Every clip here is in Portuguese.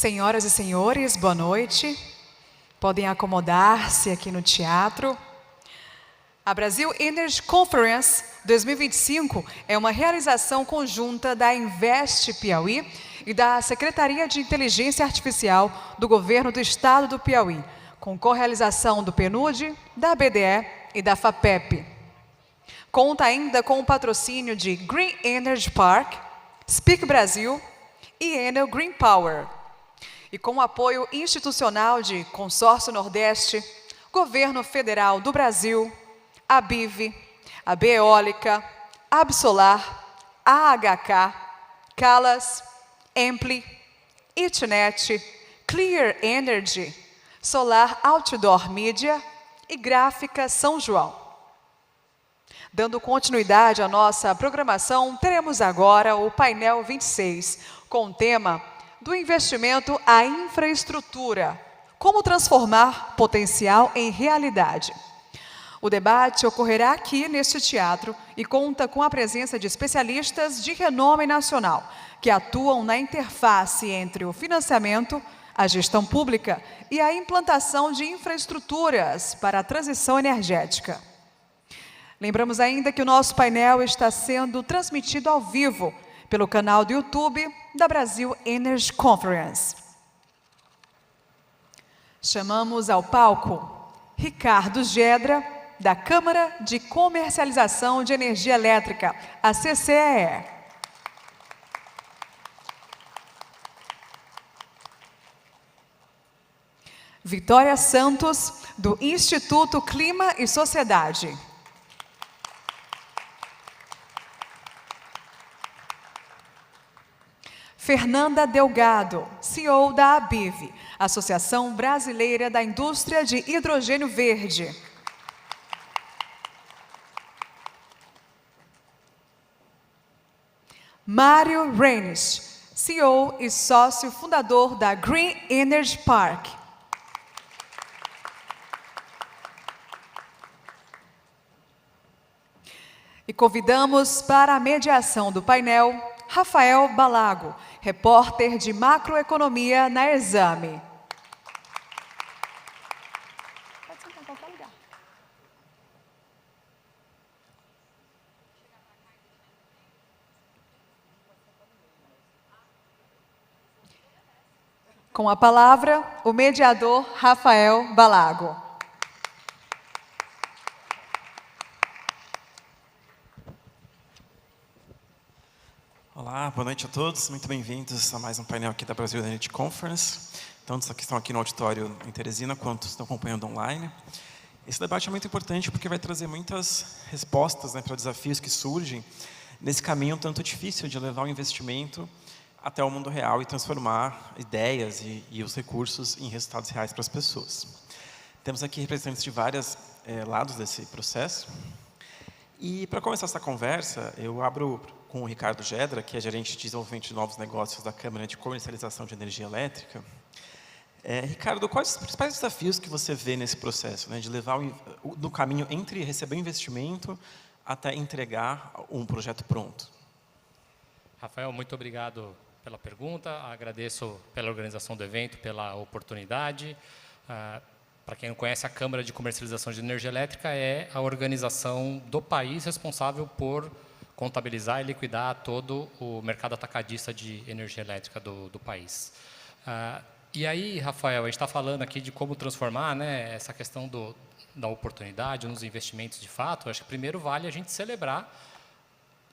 Senhoras e senhores, boa noite. Podem acomodar-se aqui no teatro. A Brasil Energy Conference 2025 é uma realização conjunta da Invest Piauí e da Secretaria de Inteligência Artificial do Governo do Estado do Piauí, com correalização do PNUD, da BDE e da FAPEP. Conta ainda com o patrocínio de Green Energy Park, Speak Brasil e Enel Green Power. E com o apoio institucional de Consórcio Nordeste, Governo Federal do Brasil, a BIV, a Beólica, Absolar, AHK, Calas, Ampli, Itnet, Clear Energy, Solar Outdoor Media e Gráfica São João. Dando continuidade à nossa programação, teremos agora o painel 26, com o tema do investimento à infraestrutura, como transformar potencial em realidade. O debate ocorrerá aqui neste teatro e conta com a presença de especialistas de renome nacional, que atuam na interface entre o financiamento, a gestão pública e a implantação de infraestruturas para a transição energética. Lembramos ainda que o nosso painel está sendo transmitido ao vivo pelo canal do YouTube da Brasil Energy Conference. Chamamos ao palco Ricardo Gedra, da Câmara de Comercialização de Energia Elétrica, a CCEE. Vitória Santos, do Instituto Clima e Sociedade. Fernanda Delgado, CEO da ABIV, Associação Brasileira da Indústria de Hidrogênio Verde. Mário Reines, CEO e sócio fundador da Green Energy Park. E convidamos para a mediação do painel Rafael Balago, repórter de macroeconomia na Exame. Pode sentar em qualquer lugar. Com a palavra, o mediador Rafael Balago. Olá, boa noite a todos, muito bem-vindos a mais um painel aqui da Brasil Energy Conference, tantos que estão aqui no auditório em Teresina, quanto estão acompanhando online. Esse debate é muito importante porque vai trazer muitas respostas para desafios que surgem nesse caminho tanto difícil de levar o investimento até o mundo real e transformar ideias e os recursos em resultados reais para as pessoas. Temos aqui representantes de vários lados desse processo. E para começar essa conversa, eu abro com o Ricardo Gedra, que é gerente de desenvolvimento de novos negócios da Câmara de Comercialização de Energia Elétrica. Ricardo, quais os principais desafios que você vê nesse processo, de levar no caminho entre receber o investimento até entregar um projeto pronto? Rafael, muito obrigado pela pergunta, agradeço pela organização do evento, pela oportunidade. Para quem não conhece, a Câmara de Comercialização de Energia Elétrica é a organização do país responsável por contabilizar e liquidar todo o mercado atacadista de energia elétrica do país. E aí, Rafael, a gente está falando aqui de como transformar essa questão da oportunidade nos investimentos de fato. Eu acho que primeiro vale a gente celebrar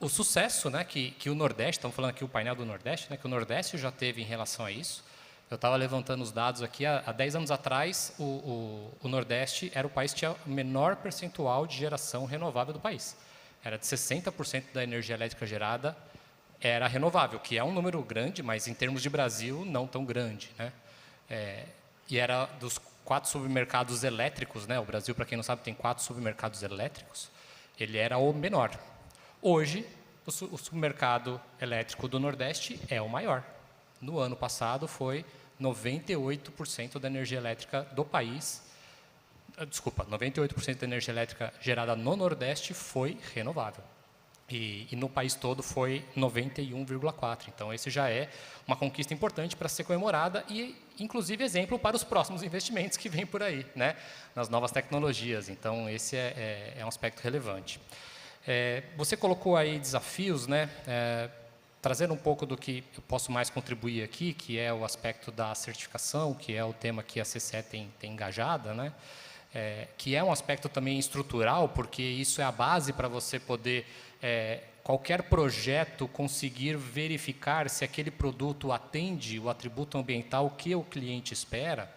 o sucesso que o Nordeste, estamos falando aqui o painel do Nordeste, que o Nordeste já teve em relação a isso. Eu estava levantando os dados aqui, há 10 anos atrás, o Nordeste era o país que tinha o menor percentual de geração renovável do país. Era de 60% da energia elétrica gerada era renovável, que é um número grande, mas em termos de Brasil, não tão grande. E era dos 4 submercados elétricos, o Brasil, para quem não sabe, tem 4 submercados elétricos, ele era o menor. Hoje, o submercado elétrico do Nordeste é o maior. No ano passado, foi 98% da energia elétrica do país. Desculpa, 98% da energia elétrica gerada no Nordeste foi renovável. E no país todo foi 91,4%. Então, esse já é uma conquista importante para ser comemorada e, inclusive, exemplo para os próximos investimentos que vêm por aí, né, nas novas tecnologias. Então, esse é um aspecto relevante. Você colocou aí desafios, né, trazendo um pouco do que eu posso mais contribuir aqui, que é o aspecto da certificação, que é o tema que a CCE tem engajada, né, que é um aspecto também estrutural, porque isso é a base para você poder, qualquer projeto, conseguir verificar se aquele produto atende o atributo ambiental que o cliente espera.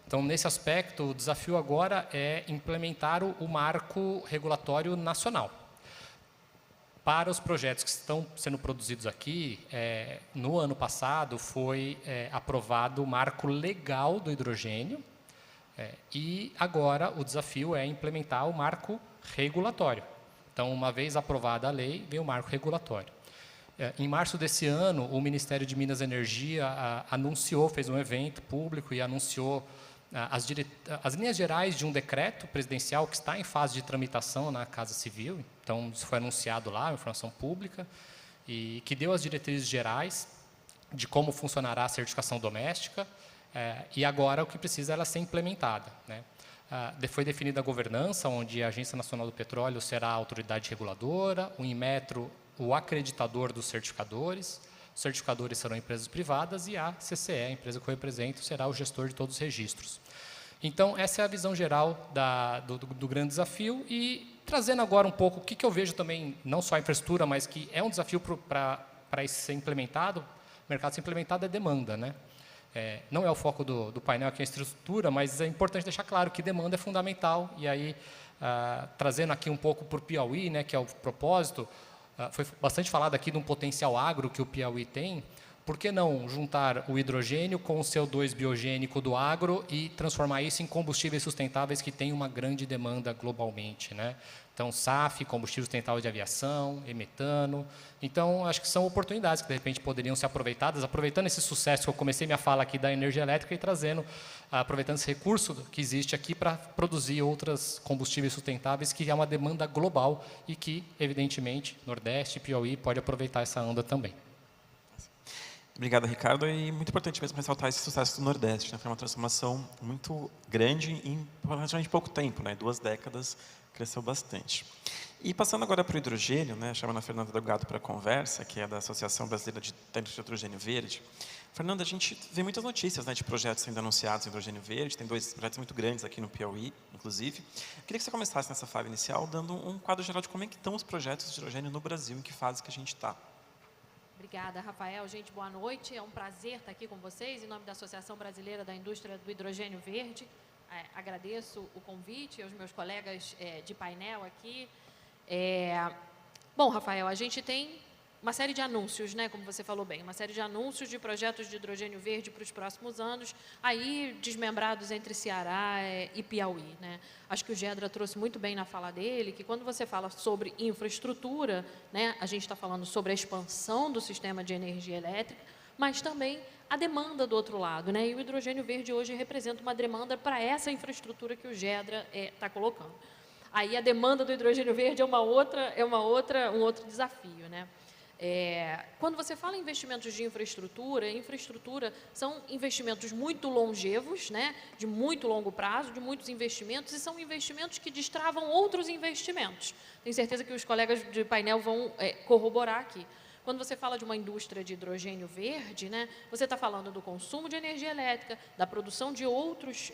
Então, nesse aspecto, o desafio agora é implementar o marco regulatório nacional. Para os projetos que estão sendo produzidos aqui, no ano passado foi aprovado o marco legal do hidrogênio, e agora o desafio é implementar o marco regulatório. Então, uma vez aprovada a lei, vem o marco regulatório. Em março desse ano, o Ministério de Minas e Energia anunciou, fez um evento público e anunciou as linhas gerais de um decreto presidencial que está em fase de tramitação na Casa Civil. Então, isso foi anunciado lá, informação pública, e que deu as diretrizes gerais de como funcionará a certificação doméstica, e agora o que precisa é ela ser implementada, né? Foi definida a governança, onde a Agência Nacional do Petróleo será a autoridade reguladora, o Inmetro, o acreditador dos certificadores, os certificadores serão empresas privadas e a CCE, a empresa que eu represento, será o gestor de todos os registros. Então, essa é a visão geral do grande desafio e trazendo agora um pouco o que eu vejo também, não só a infraestrutura, mas que é um desafio para isso ser implementado, o mercado ser implementado é demanda, né? Não é o foco do painel aqui a estrutura, mas é importante deixar claro que demanda é fundamental. E aí, trazendo aqui um pouco para o Piauí, né, que é o propósito, foi bastante falado aqui de um potencial agro que o Piauí tem. Por que não juntar o hidrogênio com o CO2 biogênico do agro e transformar isso em combustíveis sustentáveis que têm uma grande demanda globalmente, né? Então, SAF, combustível sustentável de aviação, e-metano. Então, acho que são oportunidades que, de repente, poderiam ser aproveitadas, aproveitando esse sucesso que eu comecei minha fala aqui da energia elétrica e trazendo, aproveitando esse recurso que existe aqui para produzir outros combustíveis sustentáveis, que é uma demanda global e que, evidentemente, Nordeste e Piauí pode aproveitar essa onda também. Obrigado, Ricardo. E muito importante mesmo ressaltar esse sucesso do Nordeste, né? Foi uma transformação muito grande em relativamente pouco tempo, né? 2 décadas, cresceu bastante. E passando agora para o hidrogênio, né? Chamando a Fernanda Delgado para a conversa, que é da Associação Brasileira de Hidrogênio Verde. Fernanda, a gente vê muitas notícias, né, de projetos sendo anunciados em hidrogênio verde, tem 2 projetos muito grandes aqui no Piauí, inclusive. Eu queria que você começasse nessa fala inicial, dando um quadro geral de como é que estão os projetos de hidrogênio no Brasil, em que fase que a gente está. Obrigada, Rafael. Gente, boa noite. É um prazer estar aqui com vocês, em nome da Associação Brasileira da Indústria do Hidrogênio Verde. Agradeço o convite aos meus colegas de painel aqui. Bom, Rafael, a gente tem uma série de anúncios, né, como você falou bem, uma série de anúncios de projetos de hidrogênio verde para os próximos anos, aí desmembrados entre Ceará e Piauí, né? Acho que o Gedra trouxe muito bem na fala dele, que quando você fala sobre infraestrutura, né, a gente está falando sobre a expansão do sistema de energia elétrica, mas também a demanda do outro lado, né? E o hidrogênio verde hoje representa uma demanda para essa infraestrutura que o Gedra está colocando. Aí a demanda do hidrogênio verde é um outro desafio, né? Quando você fala em investimentos de infraestrutura são investimentos muito longevos, né, de muito longo prazo, de muitos investimentos, e são investimentos que destravam outros investimentos. Tenho certeza que os colegas de painel vão corroborar aqui. Quando você fala de uma indústria de hidrogênio verde, né, você está falando do consumo de energia elétrica, da produção de outros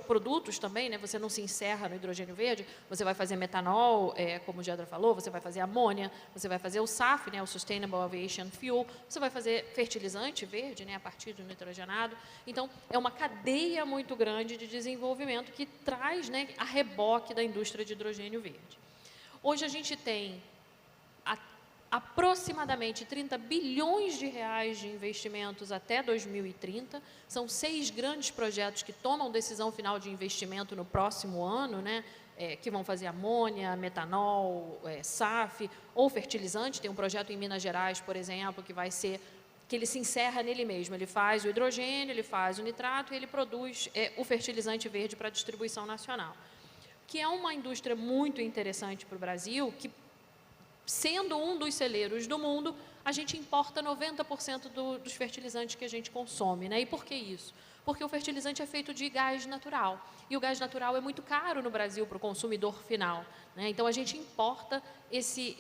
produtos também, né? Você não se encerra no hidrogênio verde, você vai fazer metanol, como o Gedra falou, você vai fazer amônia, você vai fazer o SAF, né? O Sustainable Aviation Fuel, você vai fazer fertilizante verde, né? A partir do nitrogenado. Então, é uma cadeia muito grande de desenvolvimento que traz, né, a reboque da indústria de hidrogênio verde. Hoje a gente tem aproximadamente 30 bilhões de reais de investimentos até 2030. São 6 grandes projetos que tomam decisão final de investimento no próximo ano, né? Que vão fazer amônia, metanol, SAF ou fertilizante. Tem um projeto em Minas Gerais, por exemplo, que ele se encerra nele mesmo. Ele faz o hidrogênio, ele faz o nitrato e ele produz o fertilizante verde para distribuição nacional. Que é uma indústria muito interessante para o Brasil, que sendo um dos celeiros do mundo, a gente importa 90% dos fertilizantes que a gente consome, né? E por que isso? Porque o fertilizante é feito de gás natural, e o gás natural é muito caro no Brasil para o consumidor final, né? Então, a gente importa esse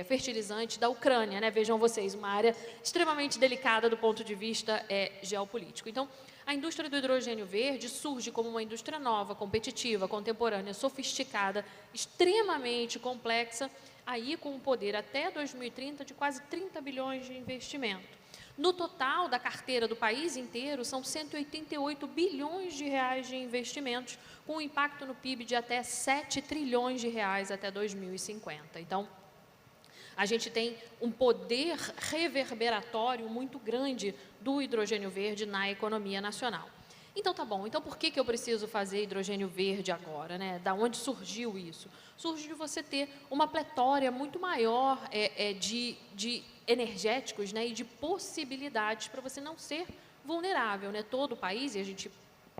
fertilizante da Ucrânia, né? Vejam vocês, uma área extremamente delicada do ponto de vista geopolítico. Então, a indústria do hidrogênio verde surge como uma indústria nova, competitiva, contemporânea, sofisticada, extremamente complexa, aí com um poder até 2030 de quase 30 bilhões de investimento. No total da carteira do país inteiro, são 188 bilhões de reais de investimentos, com um impacto no PIB de até 7 trilhões de reais até 2050. Então, a gente tem um poder reverberatório muito grande do hidrogênio verde na economia nacional. Então, tá bom. Então, por que eu preciso fazer hidrogênio verde agora, né? Da onde surgiu isso? Surge de você ter uma pletória muito maior de energéticos, né? E de possibilidades para você não ser vulnerável, né? Todo o país, e a gente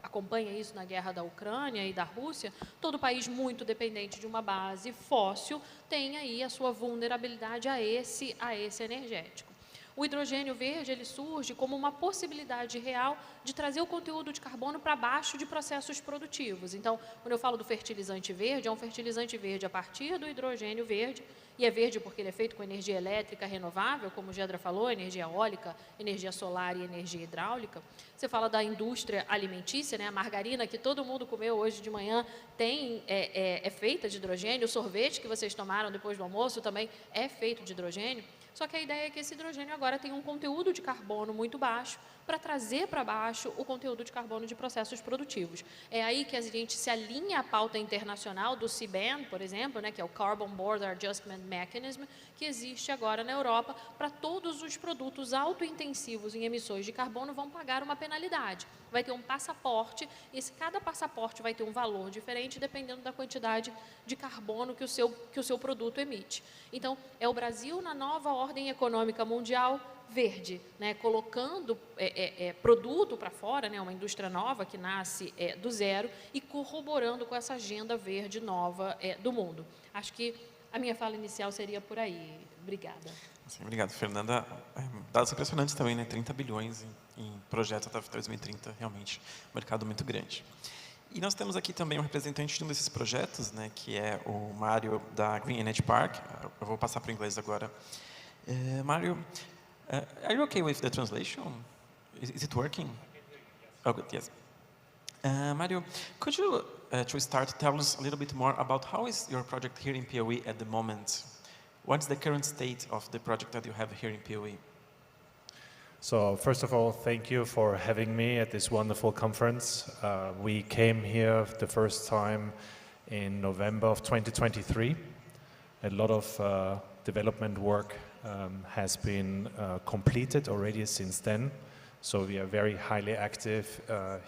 acompanha isso na guerra da Ucrânia e da Rússia, todo país muito dependente de uma base fóssil tem aí a sua vulnerabilidade a esse energético. O hidrogênio verde, ele surge como uma possibilidade real de trazer o conteúdo de carbono para baixo de processos produtivos. Então, quando eu falo do fertilizante verde, é um fertilizante verde a partir do hidrogênio verde, e é verde porque ele é feito com energia elétrica renovável, como o Gedra falou, energia eólica, energia solar e energia hidráulica. Você fala da indústria alimentícia, né? A margarina que todo mundo comeu hoje de manhã é feita de hidrogênio, o sorvete que vocês tomaram depois do almoço também é feito de hidrogênio. Só que a ideia é que esse hidrogênio agora tem um conteúdo de carbono muito baixo para trazer para baixo o conteúdo de carbono de processos produtivos. É aí que a gente se alinha à pauta internacional do CBAM, por exemplo, né, que é o Carbon Border Adjustment Mechanism, que existe agora na Europa, para todos os produtos autointensivos em emissões de carbono vão pagar uma penalidade. Vai ter um passaporte, e cada passaporte vai ter um valor diferente dependendo da quantidade de carbono que o seu produto emite. Então, é o Brasil na nova ordem econômica mundial verde, né, colocando produto para fora, né, uma indústria nova que nasce do zero e corroborando com essa agenda verde nova do mundo. Acho que a minha fala inicial seria por aí. Obrigada. Sim, obrigado, Fernanda. Dados impressionantes também, né? 30 bilhões em projetos até 2030, realmente, um mercado muito grande. E nós temos aqui também um representante de um desses projetos, né, que é o Mário da Green Energy Park. Eu vou passar para o inglês agora. Mário, are you okay with the translation? Is it working? Oh, good, yes. Mário, could you, to start, tell us a little bit more about how is your project here in Piauí at the moment? What's the current state of the project that you have here in Piauí? So first of all, thank you for having me at this wonderful conference. We came here the first time in November of 2023. A lot of development work has been completed already since then. So we are very highly active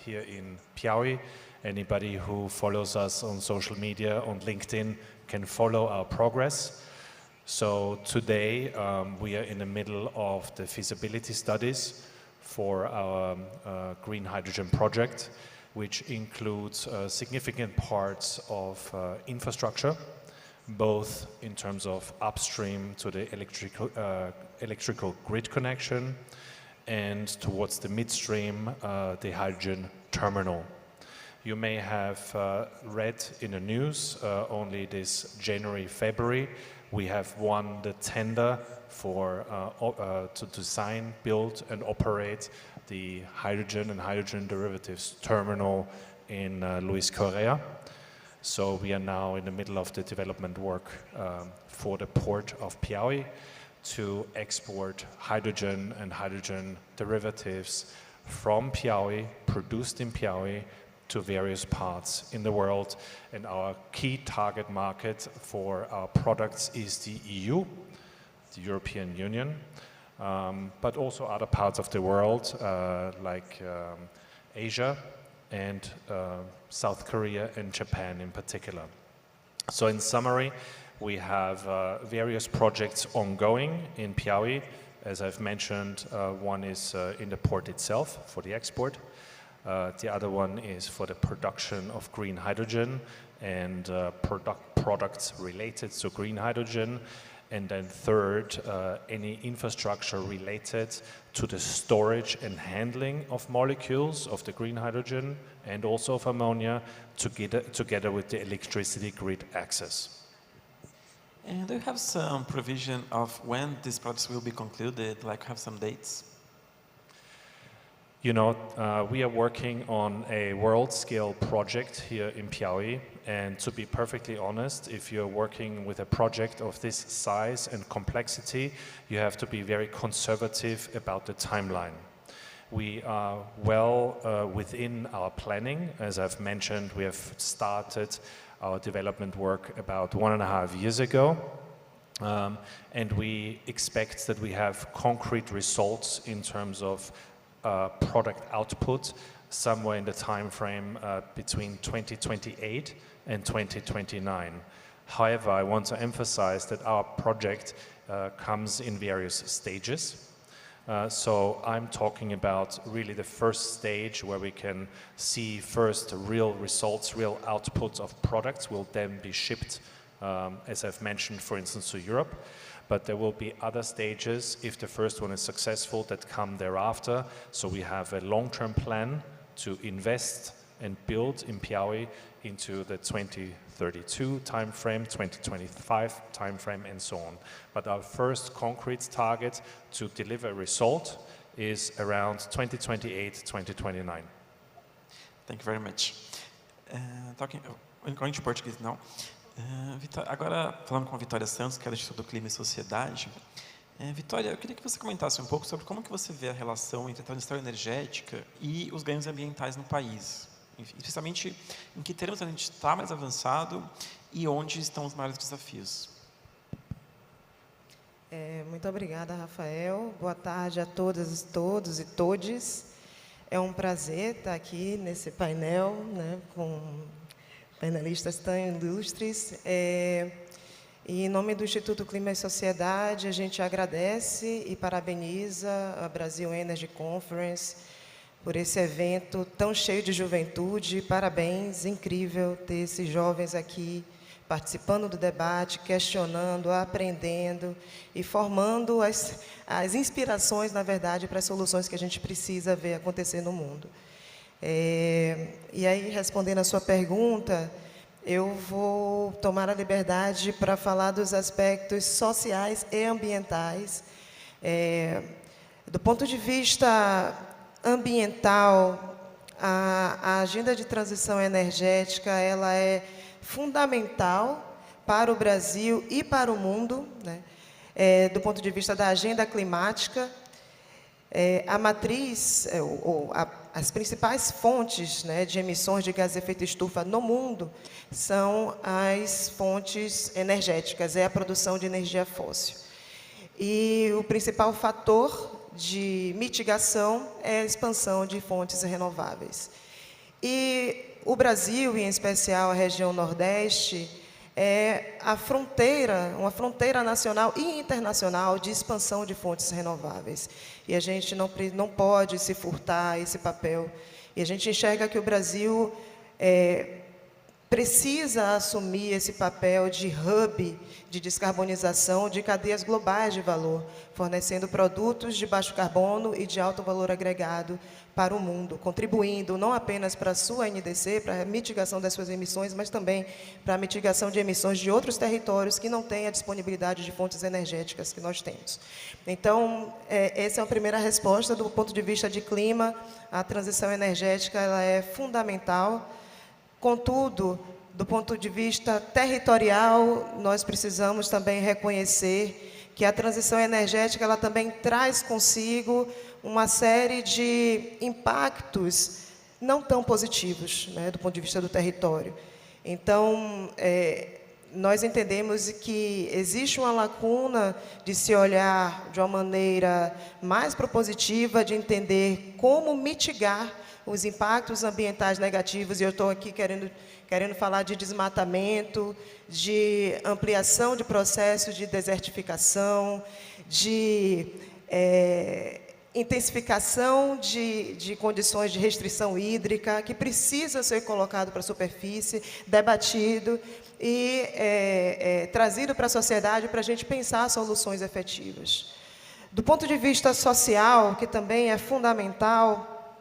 here in Piauí. Anybody who follows us on social media, on LinkedIn, can follow our progress. So today we are in the middle of the feasibility studies for our green hydrogen project, which includes significant parts of infrastructure, both in terms of upstream to the electrical grid connection and towards the midstream, the hydrogen terminal. You may have read in the news only this January, February, we have won the tender for to design, build and operate the hydrogen and hydrogen derivatives terminal in Luis Correa. So we are now in the middle of the development work for the port of Piauí to export hydrogen and hydrogen derivatives from Piauí, produced in Piauí, to various parts in the world. And our key target market for our products is the EU, the European Union, but also other parts of the world like Asia and South Korea and Japan in particular. So in summary, we have various projects ongoing in Piauí. As I've mentioned, one is in the port itself for the export. The other one is for the production of green hydrogen and products related to green hydrogen. And then third, any infrastructure related to the storage and handling of molecules of the green hydrogen and also of ammonia together with the electricity grid access. And do you have some provision of when these projects will be concluded, like have some dates? You know, we are working on a world-scale project here in Piauí, and to be perfectly honest, if you're working with a project of this size and complexity, you have to be very conservative about the timeline. We are well within our planning. As I've mentioned, we have started our development work about 1.5 years ago. And we expect that we have concrete results in terms of product output somewhere in the time frame between 2028 and 2029. However, I want to emphasize that our project comes in various stages. So I'm talking about really the first stage where we can see first real results, real outputs of products will then be shipped, as I've mentioned, for instance, to Europe. But there will be other stages, if the first one is successful, that come thereafter. So we have a long-term plan to invest and build in Piauí into the 2032 timeframe, 2025 timeframe, and so on. But our first concrete target to deliver a result is around 2028, 2029. Thank you very much. Going to Portuguese now. Agora, falando com a Vitória Santos, que é do Instituto Clima e Sociedade. Vitória, eu queria que você comentasse um pouco sobre como que você vê a relação entre a transição energética e os ganhos ambientais no país. Especialmente em que termos a gente está mais avançado e onde estão os maiores desafios. Muito obrigada, Rafael. Boa tarde a todas, todos e todes. É um prazer estar aqui nesse painel, né, com painelistas tão ilustres. E em nome do Instituto Clima e Sociedade, a gente agradece e parabeniza a Brasil Energy Conference por esse evento tão cheio de juventude. Parabéns, incrível ter esses jovens aqui participando do debate, questionando, aprendendo e formando as inspirações, na verdade, para as soluções que a gente precisa ver acontecer no mundo. E aí, respondendo a sua pergunta, eu vou tomar a liberdade para falar dos aspectos sociais e ambientais. Do ponto de vista ambiental, a agenda de transição energética ela é fundamental para o Brasil e para o mundo, né? Do ponto de vista da agenda climática, a matriz, as principais fontes, né, de emissões de gás de efeito estufa no mundo são as fontes energéticas, é a produção de energia fóssil. E o principal fator de mitigação é a expansão de fontes renováveis. E o Brasil, em especial a região Nordeste, é uma fronteira nacional e internacional de expansão de fontes renováveis. E a gente não pode se furtar esse papel. E a gente enxerga que o Brasil precisa assumir esse papel de hub de descarbonização de cadeias globais de valor, fornecendo produtos de baixo carbono e de alto valor agregado para o mundo, contribuindo não apenas para a sua NDC, para a mitigação das suas emissões, mas também para a mitigação de emissões de outros territórios que não têm a disponibilidade de fontes energéticas que nós temos. Então, essa é a primeira resposta. Do ponto de vista de clima, a transição energética ela é fundamental. Contudo, do ponto de vista territorial, nós precisamos também reconhecer que a transição energética ela também traz consigo uma série de impactos não tão positivos, né, do ponto de vista do território. Então, nós entendemos que existe uma lacuna de se olhar de uma maneira mais propositiva, de entender como mitigar os impactos ambientais negativos, e eu estou aqui querendo falar de desmatamento, de ampliação de processos de desertificação, de intensificação de condições de restrição hídrica, que precisa ser colocado para a superfície, debatido e trazido para a sociedade para a gente pensar soluções efetivas. Do ponto de vista social, que também é fundamental,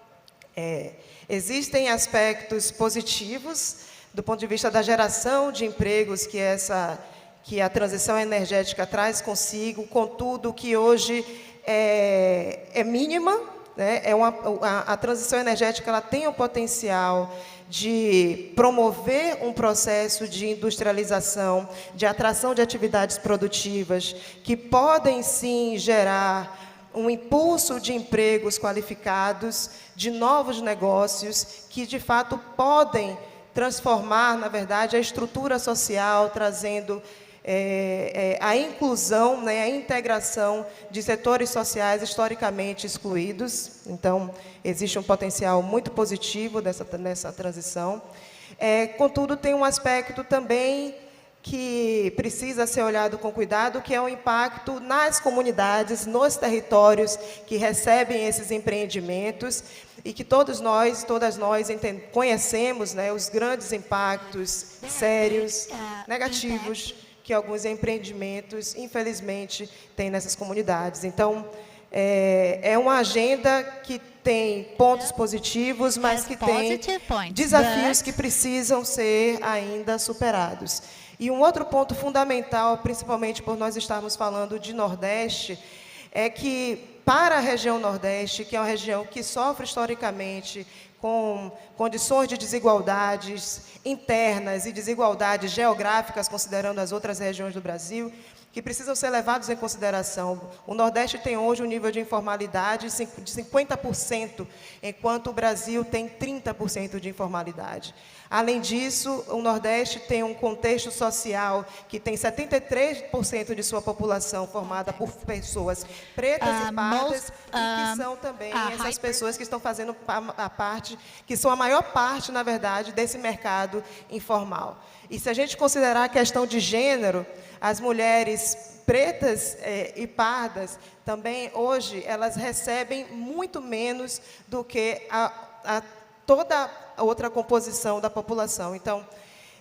existem aspectos positivos, do ponto de vista da geração de empregos que a transição energética traz consigo, contudo, que hoje é mínima, né? A transição energética ela tem o potencial de promover um processo de industrialização, de atração de atividades produtivas, que podem, sim, gerar um impulso de empregos qualificados, de novos negócios, que, de fato, podem transformar, na verdade, a estrutura social, trazendo a inclusão, né, a integração de setores sociais historicamente excluídos. Então, existe um potencial muito positivo nessa transição. Contudo, tem um aspecto também que precisa ser olhado com cuidado, que é o impacto nas comunidades, nos territórios que recebem esses empreendimentos, e que todas nós conhecemos, né, os grandes impactos sérios, negativos, que alguns empreendimentos, infelizmente, têm nessas comunidades. Então, é uma agenda que tem pontos positivos, mas que tem desafios que precisam ser ainda superados. E um outro ponto fundamental, principalmente por nós estarmos falando de Nordeste, é que para a região Nordeste, que é uma região que sofre historicamente com condições de desigualdades internas e desigualdades geográficas, considerando as outras regiões do Brasil, que precisam ser levados em consideração. O Nordeste tem hoje um nível de informalidade de 50%, enquanto o Brasil tem 30% de informalidade. Além disso, o Nordeste tem um contexto social que tem 73% de sua população formada por pessoas pretas e pardas, e que são também essas pessoas que estão fazendo que são a maior parte, na verdade, desse mercado informal. E se a gente considerar a questão de gênero, as mulheres pretas e pardas também, hoje, elas recebem muito menos do que toda a outra composição da população. Então,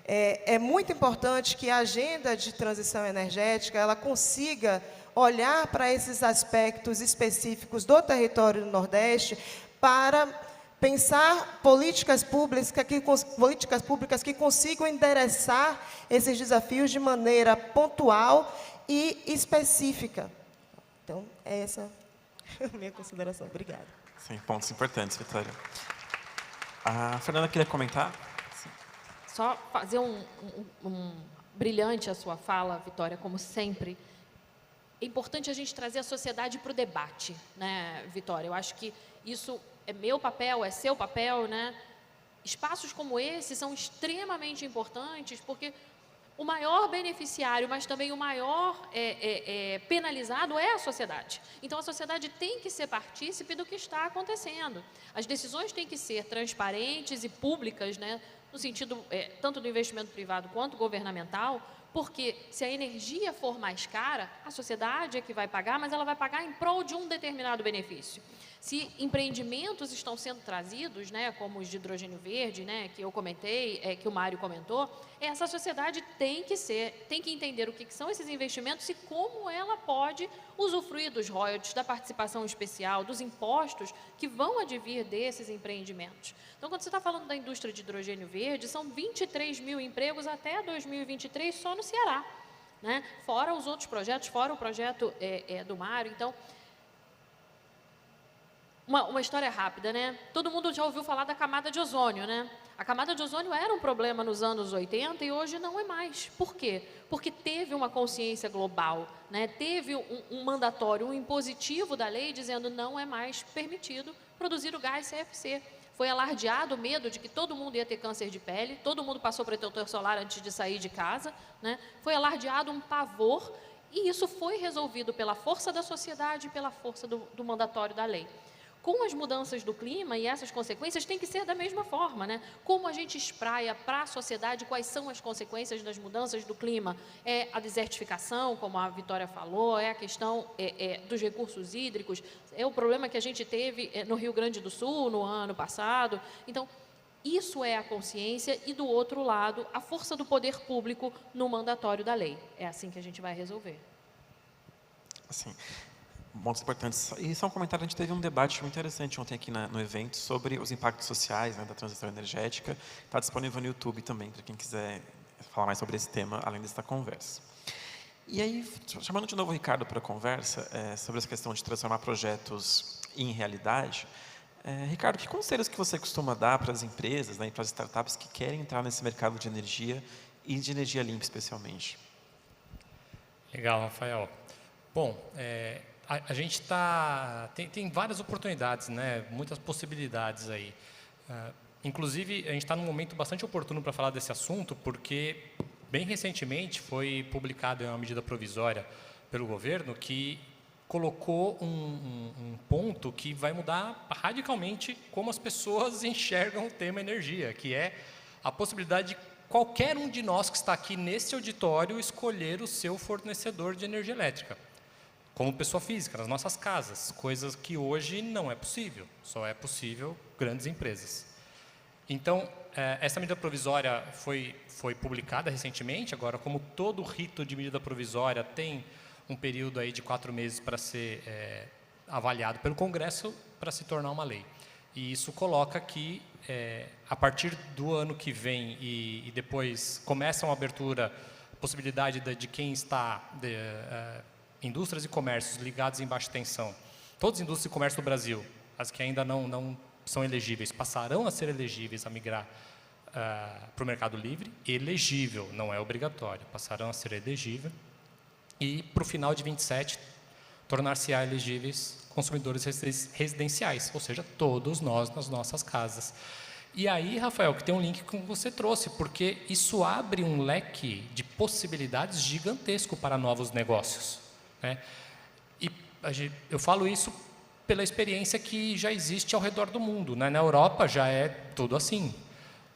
é muito importante que a agenda de transição energética ela consiga olhar para esses aspectos específicos do território do Nordeste para pensar políticas públicas que consigam endereçar esses desafios de maneira pontual e específica. Então, essa é a minha consideração. Obrigada. Sim, pontos importantes, Vitória. A Fernanda queria comentar? Sim. Só fazer brilhante a sua fala, Vitória, como sempre. É importante a gente trazer a sociedade para o debate, né, Vitória? Eu acho que isso é meu papel, é seu papel, né? Espaços como esse são extremamente importantes, porque o maior beneficiário, mas também o maior penalizado é a sociedade. Então, a sociedade tem que ser partícipe do que está acontecendo. As decisões têm que ser transparentes e públicas, né, no sentido tanto do investimento privado quanto governamental, porque se a energia for mais cara, a sociedade é que vai pagar, mas ela vai pagar em prol de um determinado benefício. Se empreendimentos estão sendo trazidos, né, como os de hidrogênio verde, né, que eu comentei, que o Mário comentou, essa sociedade tem que entender o que são esses investimentos e como ela pode usufruir dos royalties, da participação especial, dos impostos que vão advir desses empreendimentos. Então, quando você está falando da indústria de hidrogênio verde, são 23 mil empregos até 2023 só no Ceará, né? Fora os outros projetos, fora o projeto do Mário. Então, uma história rápida, né? Todo mundo já ouviu falar da camada de ozônio, né? A camada de ozônio era um problema nos anos 80 e hoje não é mais. Por quê? Porque teve uma consciência global, né? Teve um mandatório, um impositivo da lei dizendo não é mais permitido produzir o gás CFC. Foi alardeado o medo de que todo mundo ia ter câncer de pele, todo mundo passou protetor solar antes de sair de casa, né? Foi alardeado um pavor e isso foi resolvido pela força da sociedade e pela força do mandatório da lei. Com as mudanças do clima e essas consequências tem que ser da mesma forma, né? Como a gente espraia para a sociedade quais são as consequências das mudanças do clima? É a desertificação, como a Vitória falou, é a questão dos recursos hídricos, é o problema que a gente teve no Rio Grande do Sul no ano passado. Então, isso é a consciência e, do outro lado, a força do poder público no mandatório da lei. É assim que a gente vai resolver. Assim, pontos importantes. E só um comentário, a gente teve um debate muito interessante ontem aqui no evento sobre os impactos sociais, né, da transição energética. Está disponível no YouTube também, para quem quiser falar mais sobre esse tema, além desta conversa. E aí, chamando de novo o Ricardo para a conversa, sobre essa questão de transformar projetos em realidade, Ricardo, que conselhos que você costuma dar para as empresas, né, e para as startups que querem entrar nesse mercado de energia e de energia limpa especialmente? Legal, Rafael. Bom, a gente tem várias oportunidades, né? Muitas possibilidades aí. Inclusive, a gente está num momento bastante oportuno para falar desse assunto, porque bem recentemente foi publicada uma medida provisória pelo governo que colocou um ponto que vai mudar radicalmente como as pessoas enxergam o tema energia, que é a possibilidade de qualquer um de nós que está aqui nesse auditório escolher o seu fornecedor de energia elétrica, como pessoa física, nas nossas casas, coisas que hoje não é possível, só é possível grandes empresas. Então, essa medida provisória foi publicada recentemente. Agora, como todo rito de medida provisória tem um período aí de 4 meses para ser avaliado pelo Congresso para se tornar uma lei. E isso coloca que, a partir do ano que vem e depois começa uma abertura, possibilidade de quem está, indústrias e comércios ligados em baixa tensão, todas as indústrias e comércio do Brasil, as que ainda não são elegíveis, passarão a ser elegíveis a migrar para o mercado livre, elegível, não é obrigatório, passarão a ser elegível. E, para o final de 27, tornar-se-á elegíveis consumidores residenciais, ou seja, todos nós nas nossas casas. E aí, Rafael, que tem um link que você trouxe, porque isso abre um leque de possibilidades gigantesco para novos negócios, né? E eu falo isso pela experiência que já existe ao redor do mundo, né? Na Europa já é tudo assim.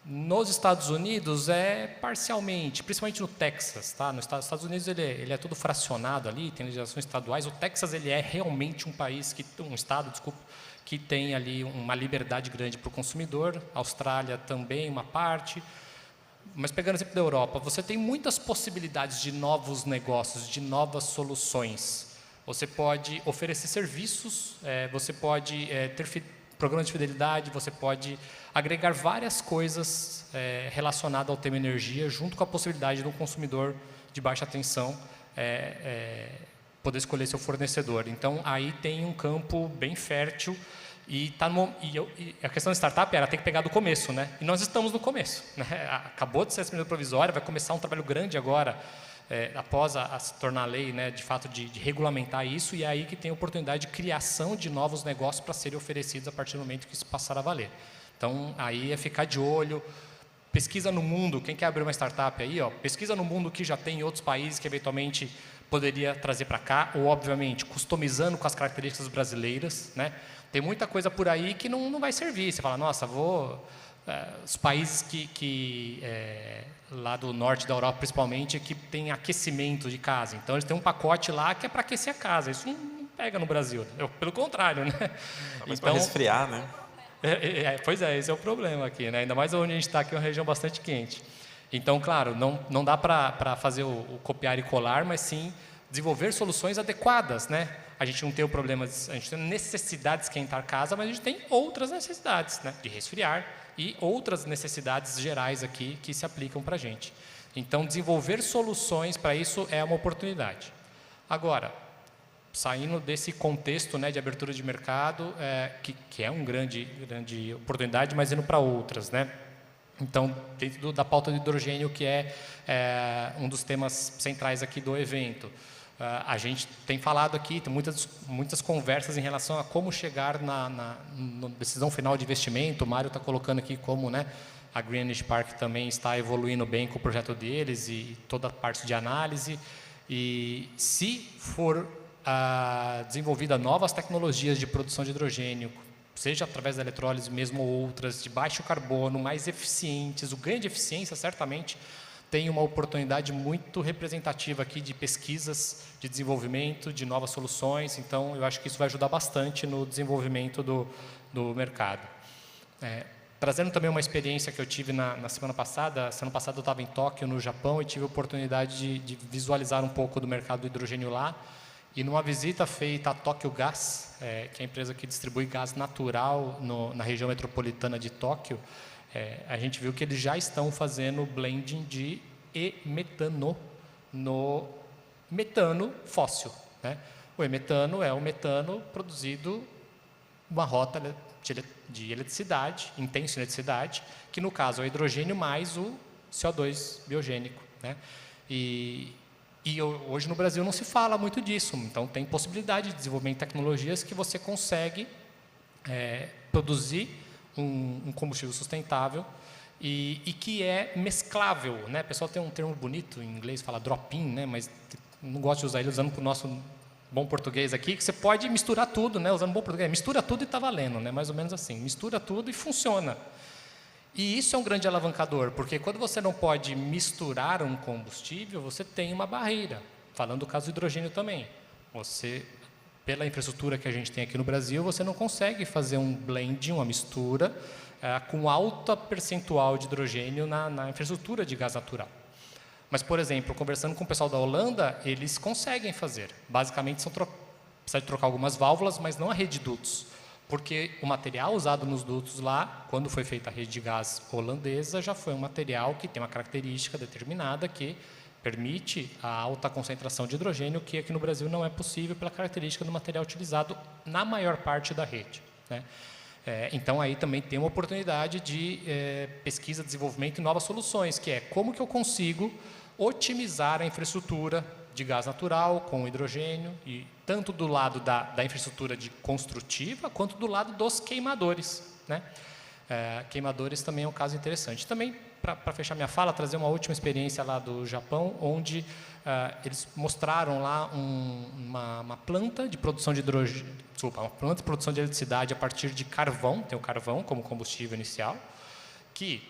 Nos Estados Unidos é parcialmente, principalmente no Texas, tá? Nos Estados Unidos ele é tudo fracionado ali, tem legislações estaduais. O Texas ele é realmente um estado, desculpa, que tem ali uma liberdade grande para o consumidor. A Austrália também uma parte. Mas pegando exemplo da Europa, você tem muitas possibilidades de novos negócios, de novas soluções. Você pode oferecer serviços, você pode ter programas de fidelidade, você pode agregar várias coisas relacionadas ao tema energia, junto com a possibilidade do consumidor de baixa tensão poder escolher seu fornecedor. Então, aí tem um campo bem fértil e a questão da startup ela tem que pegar do começo, né? E nós estamos no começo, né? Acabou de ser essa medida provisória, vai começar um trabalho grande agora, após se tornar lei, né, de fato de regulamentar isso, e é aí que tem a oportunidade de criação de novos negócios para serem oferecidos a partir do momento que isso passar a valer. Então, aí é ficar de olho, pesquisa no mundo, quem quer abrir uma startup aí, pesquisa no mundo que já tem em outros países que eventualmente poderia trazer para cá, ou obviamente customizando com as características brasileiras, né? Tem muita coisa por aí que não vai servir. Você fala, nossa, os países lá do norte da Europa, principalmente, que tem aquecimento de casa. Então, eles têm um pacote lá que é para aquecer a casa. Isso não pega no Brasil. Pelo contrário, né? Mas para resfriar, né? Pois é, esse é o problema aqui, né? Ainda mais onde a gente está, que é uma região bastante quente. Então, claro, não dá para fazer o copiar e colar, mas sim desenvolver soluções adequadas, né? A gente não tem o problema, a gente tem necessidades de esquentar a casa, mas a gente tem outras necessidades, né? De resfriar e outras necessidades gerais aqui que se aplicam para a gente. Então, desenvolver soluções para isso é uma oportunidade. Agora, saindo desse contexto, né, de abertura de mercado, que é uma grande oportunidade, mas indo para outras, né? Então, dentro da pauta de hidrogênio, que é um dos temas centrais aqui do evento, a gente tem falado aqui, tem muitas conversas em relação a como chegar na decisão final de investimento. O Mário está colocando aqui como, né, a Green Energy Park também está evoluindo bem com o projeto deles e toda a parte de análise. E se for desenvolvida novas tecnologias de produção de hidrogênio seja através da eletrólise mesmo ou outras, de baixo carbono, mais eficientes. O ganho de eficiência, certamente, tem uma oportunidade muito representativa aqui de pesquisas, de desenvolvimento, de novas soluções. Então, eu acho que isso vai ajudar bastante no desenvolvimento do mercado. Trazendo também uma experiência que eu tive na semana passada. Semana passada eu estava em Tóquio, no Japão, e tive a oportunidade de visualizar um pouco do mercado do hidrogênio lá. E numa visita feita à Tóquio Gas, que é a empresa que distribui gás natural na região metropolitana de Tóquio, a gente viu que eles já estão fazendo blending de e-metano no metano fóssil, né? O e-metano é o metano produzido uma rota de eletricidade, intensa eletricidade, que no caso é o hidrogênio mais o CO2 biogênico, né? E hoje no Brasil não se fala muito disso, então tem possibilidade de desenvolvimento de tecnologias que você consegue produzir um combustível sustentável e que é mesclável, né? O pessoal tem um termo bonito em inglês, fala drop-in, né? Mas não gosto de usar ele usando para o nosso bom português aqui, que você pode misturar tudo, né? Usando bom português, mistura tudo e está valendo, né? Mais ou menos assim, mistura tudo e funciona. E isso é um grande alavancador, porque quando você não pode misturar um combustível, você tem uma barreira. Falando do caso do hidrogênio também. Você, pela infraestrutura que a gente tem aqui no Brasil, você não consegue fazer um blend, uma mistura, com alta percentual de hidrogênio na infraestrutura de gás natural. Mas, por exemplo, conversando com o pessoal da Holanda, eles conseguem fazer. Basicamente, precisa de trocar algumas válvulas, mas não a rede de dutos. Porque o material usado nos dutos lá, quando foi feita a rede de gás holandesa, já foi um material que tem uma característica determinada que permite a alta concentração de hidrogênio, que aqui no Brasil não é possível pela característica do material utilizado na maior parte da rede, né? Então, aí também tem uma oportunidade de pesquisa, desenvolvimento e novas soluções, que é como que eu consigo otimizar a infraestrutura de gás natural com hidrogênio, e tanto do lado da infraestrutura de construtiva, quanto do lado dos queimadores, né? Queimadores também é um caso interessante. Também, para fechar minha fala, trazer uma última experiência lá do Japão, onde eles mostraram lá uma planta de produção de hidrogênio, uma planta de produção de eletricidade a partir de carvão, tem o carvão como combustível inicial, que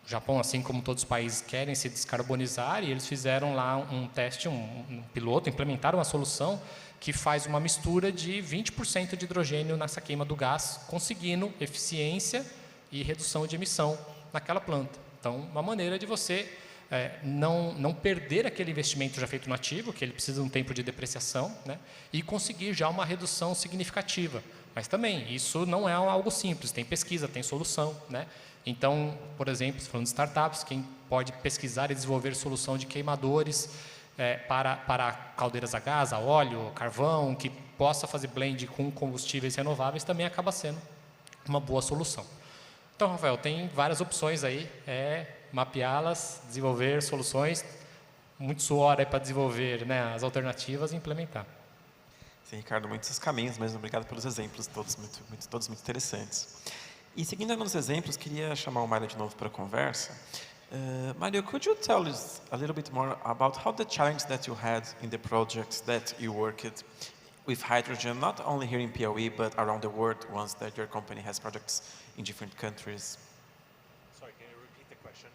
o Japão, assim como todos os países, querem se descarbonizar, e eles fizeram lá um teste, um piloto, implementaram uma solução que faz uma mistura de 20% de hidrogênio nessa queima do gás, conseguindo eficiência e redução de emissão naquela planta. Então, uma maneira de você não perder aquele investimento já feito no ativo, que ele precisa de um tempo de depreciação, né? E conseguir já uma redução significativa. Mas também, isso não é algo simples, tem pesquisa, tem solução, né? Então, por exemplo, falando de startups, quem pode pesquisar e desenvolver solução de queimadores para caldeiras a gás, a óleo, carvão, que possa fazer blend com combustíveis renováveis, também acaba sendo uma boa solução. Então, Rafael, tem várias opções aí, mapeá-las, desenvolver soluções, muito suor para desenvolver, né, as alternativas e implementar. Sim, Ricardo, muitos caminhos mesmo. Obrigado pelos exemplos, todos muito interessantes. E seguindo nos exemplos, queria chamar o Mário de novo para a conversa. Mário, could you tell us a little bit more about how the challenge that you had in the projects that you worked with hydrogen, not only here in Piauí, but around the world, ones that your company has projects in different countries? Sorry, can you repeat the question?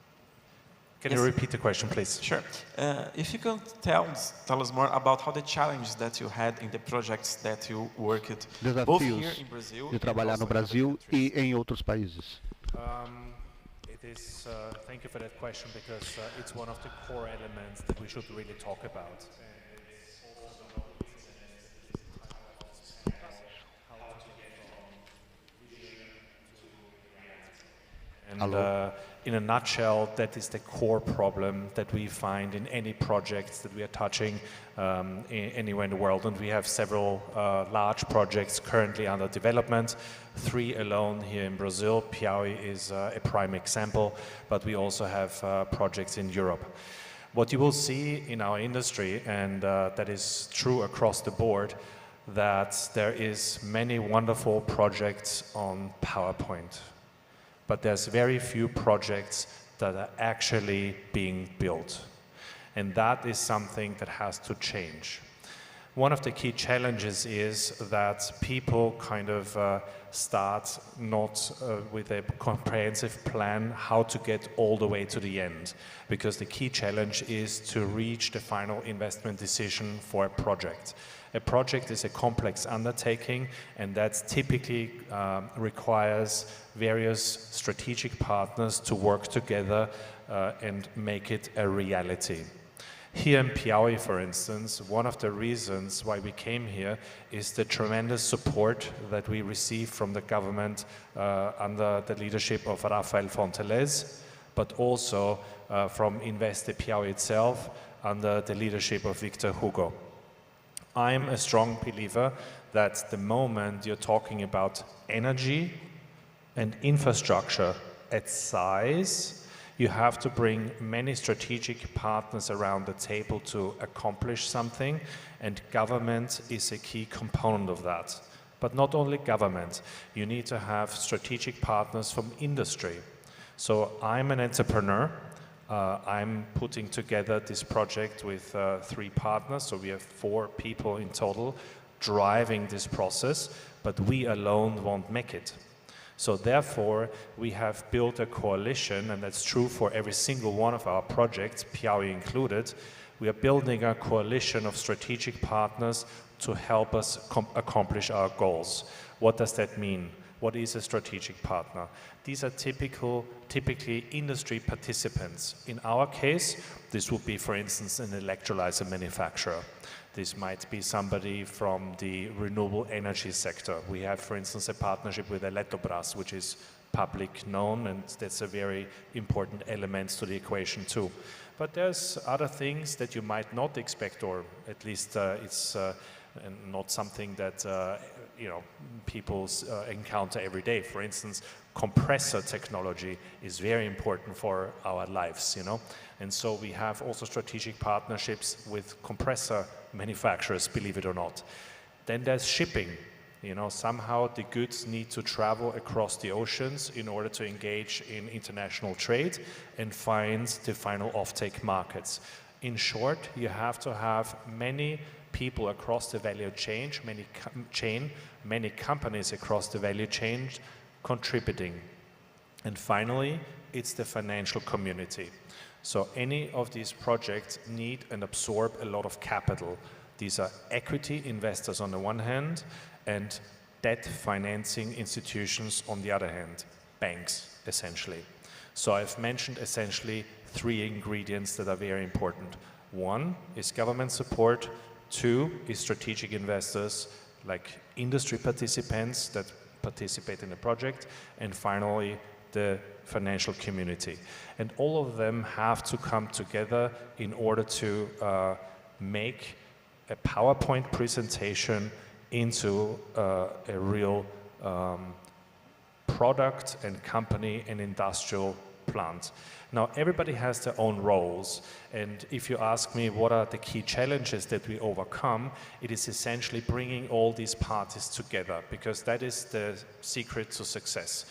Can you repeat the question, please? Sure. If you can tell us more about how the challenges that you had in the projects that you worked, both here in Brazil de trabalhar no Brasil e em outros países. Thank you for that question, because it's one of the core elements that we should really talk about. And in a nutshell, that is the core problem that we find in any projects that we are touching anywhere in the world. And we have several large projects currently under development, 3 alone here in Brazil. Piauí is a prime example, but we also have projects in Europe. What you will see in our industry, and that is true across the board, that there is many wonderful projects on PowerPoint. But there's very few projects that are actually being built. And that is something that has to change. One of the key challenges is that people kind of start not with a comprehensive plan how to get all the way to the end, because the key challenge is to reach the final investment decision for a project. A project is a complex undertaking, and that typically requires various strategic partners to work together and make it a reality. Here in Piauí, for instance, one of the reasons why we came here is the tremendous support that we receive from the government under the leadership of Rafael Fonteles, but also from Investe Piauí itself under the leadership of Victor Hugo. I'm a strong believer that the moment you're talking about energy and infrastructure at size, you have to bring many strategic partners around the table to accomplish something, and government is a key component of that. But not only government, you need to have strategic partners from industry. So I'm an entrepreneur. I'm putting together this project with 3 partners, so we have 4 people in total driving this process, but we alone won't make it. So therefore, we have built a coalition, and that's true for every single one of our projects, Piauí included. We are building a coalition of strategic partners to help us accomplish our goals. What does that mean? What is a strategic partner? These are typically industry participants. In our case, this would be, for instance, an electrolyzer manufacturer. This might be somebody from the renewable energy sector. We have, for instance, a partnership with Eletrobras, which is public known, and that's a very important element to the equation too. But there's other things that you might not expect, or at least it's not something that people encounter every day. For instance, compressor technology is very important for our lives, And so we have also strategic partnerships with compressor manufacturers, believe it or not. Then there's shipping. Somehow the goods need to travel across the oceans in order to engage in international trade and find the final offtake markets. In short, you have to have many people across the value chain, many companies across the value chain contributing. And finally, it's the financial community. So any of these projects need and absorb a lot of capital. These are equity investors on the one hand, and debt financing institutions on the other hand, banks essentially. So I've mentioned essentially 3 ingredients that are very important. 1 is government support, 2 is strategic investors like industry participants that participate in the project, and finally the financial community. And all of them have to come together in order to make a PowerPoint presentation into a real product and company and industrial plant. Now, everybody has their own roles, and if you ask me what are the key challenges that we overcome, it is essentially bringing all these parties together, because that is the secret to success.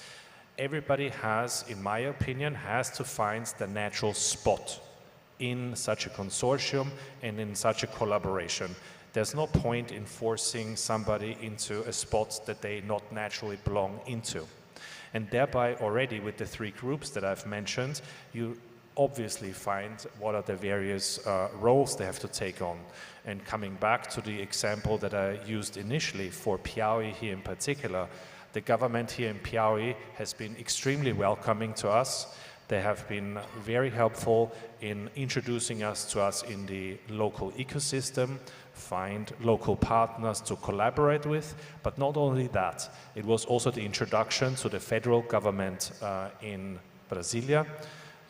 Everybody has, in my opinion, has to find the natural spot in such a consortium and in such a collaboration. There's no point in forcing somebody into a spot that they not naturally belong into. And thereby already with the 3 groups that I've mentioned, you obviously find what are the various roles they have to take on. And coming back to the example that I used initially for Piauí here in particular, the government here in Piauí has been extremely welcoming to us. They have been very helpful in introducing us in the local ecosystem, find local partners to collaborate with, but not only that, it was also the introduction to the federal government in Brasilia.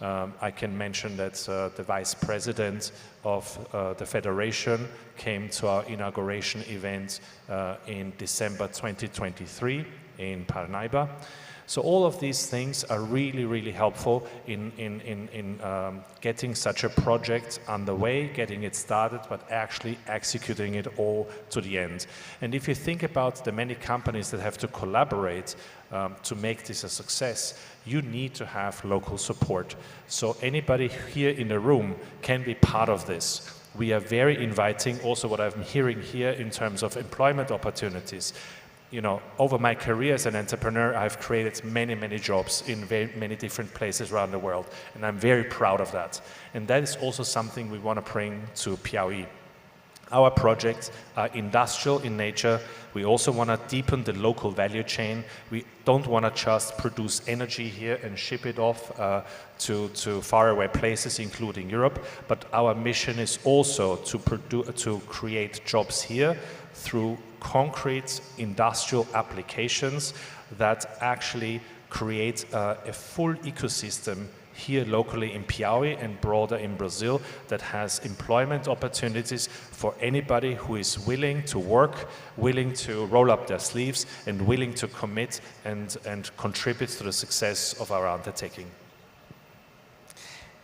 I can mention that the vice president of the federation came to our inauguration event in December 2023 in Parnaíba. So all of these things are really, really helpful in getting such a project underway, getting it started, but actually executing it all to the end. And if you think about the many companies that have to collaborate to make this a success, you need to have local support. So anybody here in the room can be part of this. We are very inviting, also what I'm hearing here in terms of employment opportunities. You know, over my career as an entrepreneur, I've created many, many jobs in very many different places around the world, and I'm very proud of that. And that is also something we want to bring to Piauí. Our projects are industrial in nature. We also want to deepen the local value chain. We don't want to just produce energy here and ship it off to faraway places, including Europe. But our mission is also to create jobs here through concrete industrial applications that actually create a full ecosystem here locally in Piauí and broader in Brazil that has employment opportunities for anybody who is willing to work, willing to roll up their sleeves, and willing to commit and contribute to the success of our undertaking.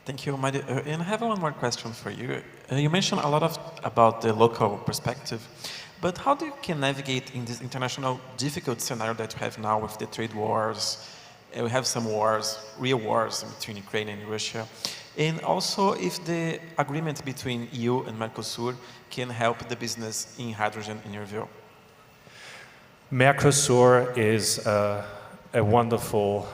Thank you, Mari. And I have one more question for you. You mentioned a lot about the local perspective, but how do you can navigate in this international difficult scenario that you have now with the trade wars? We have some wars, real wars between Ukraine and Russia. And also if the agreement between EU and Mercosur can help the business in hydrogen in your view. Mercosur is a wonderful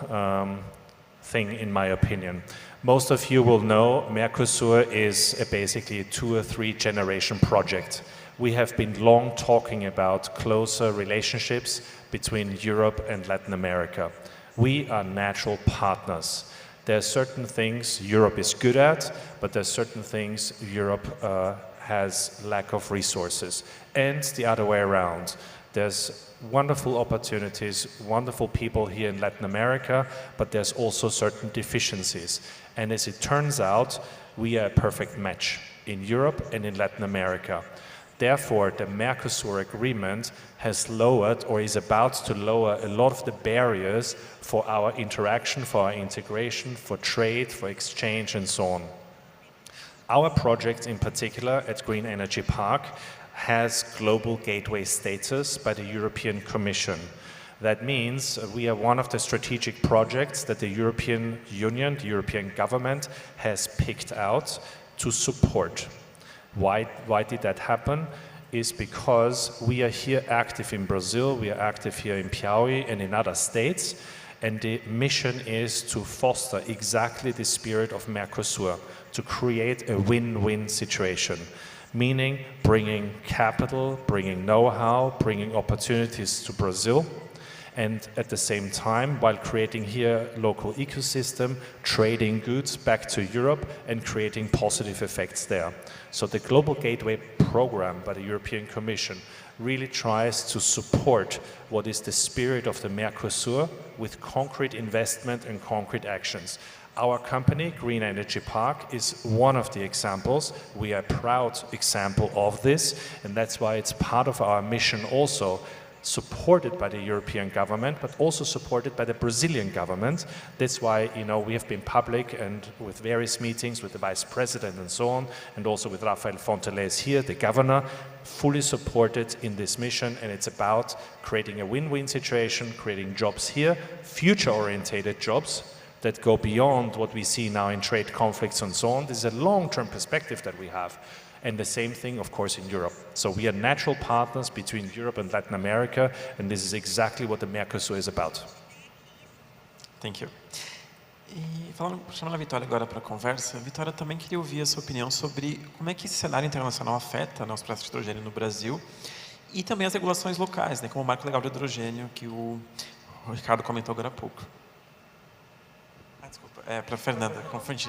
thing in my opinion. Most of you will know Mercosur is basically a 2 or 3 generation project. We have been long talking about closer relationships between Europe and Latin America. We are natural partners. There are certain things Europe is good at, but there are certain things Europe has lack of resources. And the other way around. There's wonderful opportunities, wonderful people here in Latin America, but there's also certain deficiencies. And as it turns out, we are a perfect match in Europe and in Latin America. Therefore, the Mercosur agreement has lowered or is about to lower a lot of the barriers for our interaction, for our integration, for trade, for exchange, and so on. Our project in particular at Green Energy Park has global gateway status by the European Commission. That means we are one of the strategic projects that the European Union, the European government, has picked out to support. Why did that happen? Is because we are here active in Brazil, we are active here in Piauí and in other states, and the mission is to foster exactly the spirit of Mercosur, to create a win-win situation, meaning bringing capital, bringing know-how, bringing opportunities to Brazil, and at the same time, while creating here local ecosystem, trading goods back to Europe and creating positive effects there. So the Global Gateway program by the European Commission really tries to support what is the spirit of the Mercosur with concrete investment and concrete actions. Our company, Green Energy Park, is one of the examples. We are a proud example of this, and that's why it's part of our mission also, supported by the European government, but also supported by the Brazilian government. That's why, you know, we have been public and with various meetings with the Vice President and so on, and also with Rafael Fonteles here, the governor, fully supported in this mission, and it's about creating a win-win situation, creating jobs here, future-orientated jobs that go beyond what we see now in trade conflicts and so on. This is a long-term perspective that we have. And the same thing, of course, in Europe. So we are natural partners between Europe and Latin America, and this is exactly what the Mercosur is about. Thank you. E chamando a Vitória agora para a conversa, Vitória, também queria ouvir a sua opinião sobre como é que esse cenário internacional afeta os processos de hidrogênio no Brasil e também as regulações locais, né, como o Marco Legal de Hidrogênio, que o Ricardo comentou agora há pouco. Desculpa, para a Fernanda, confundi.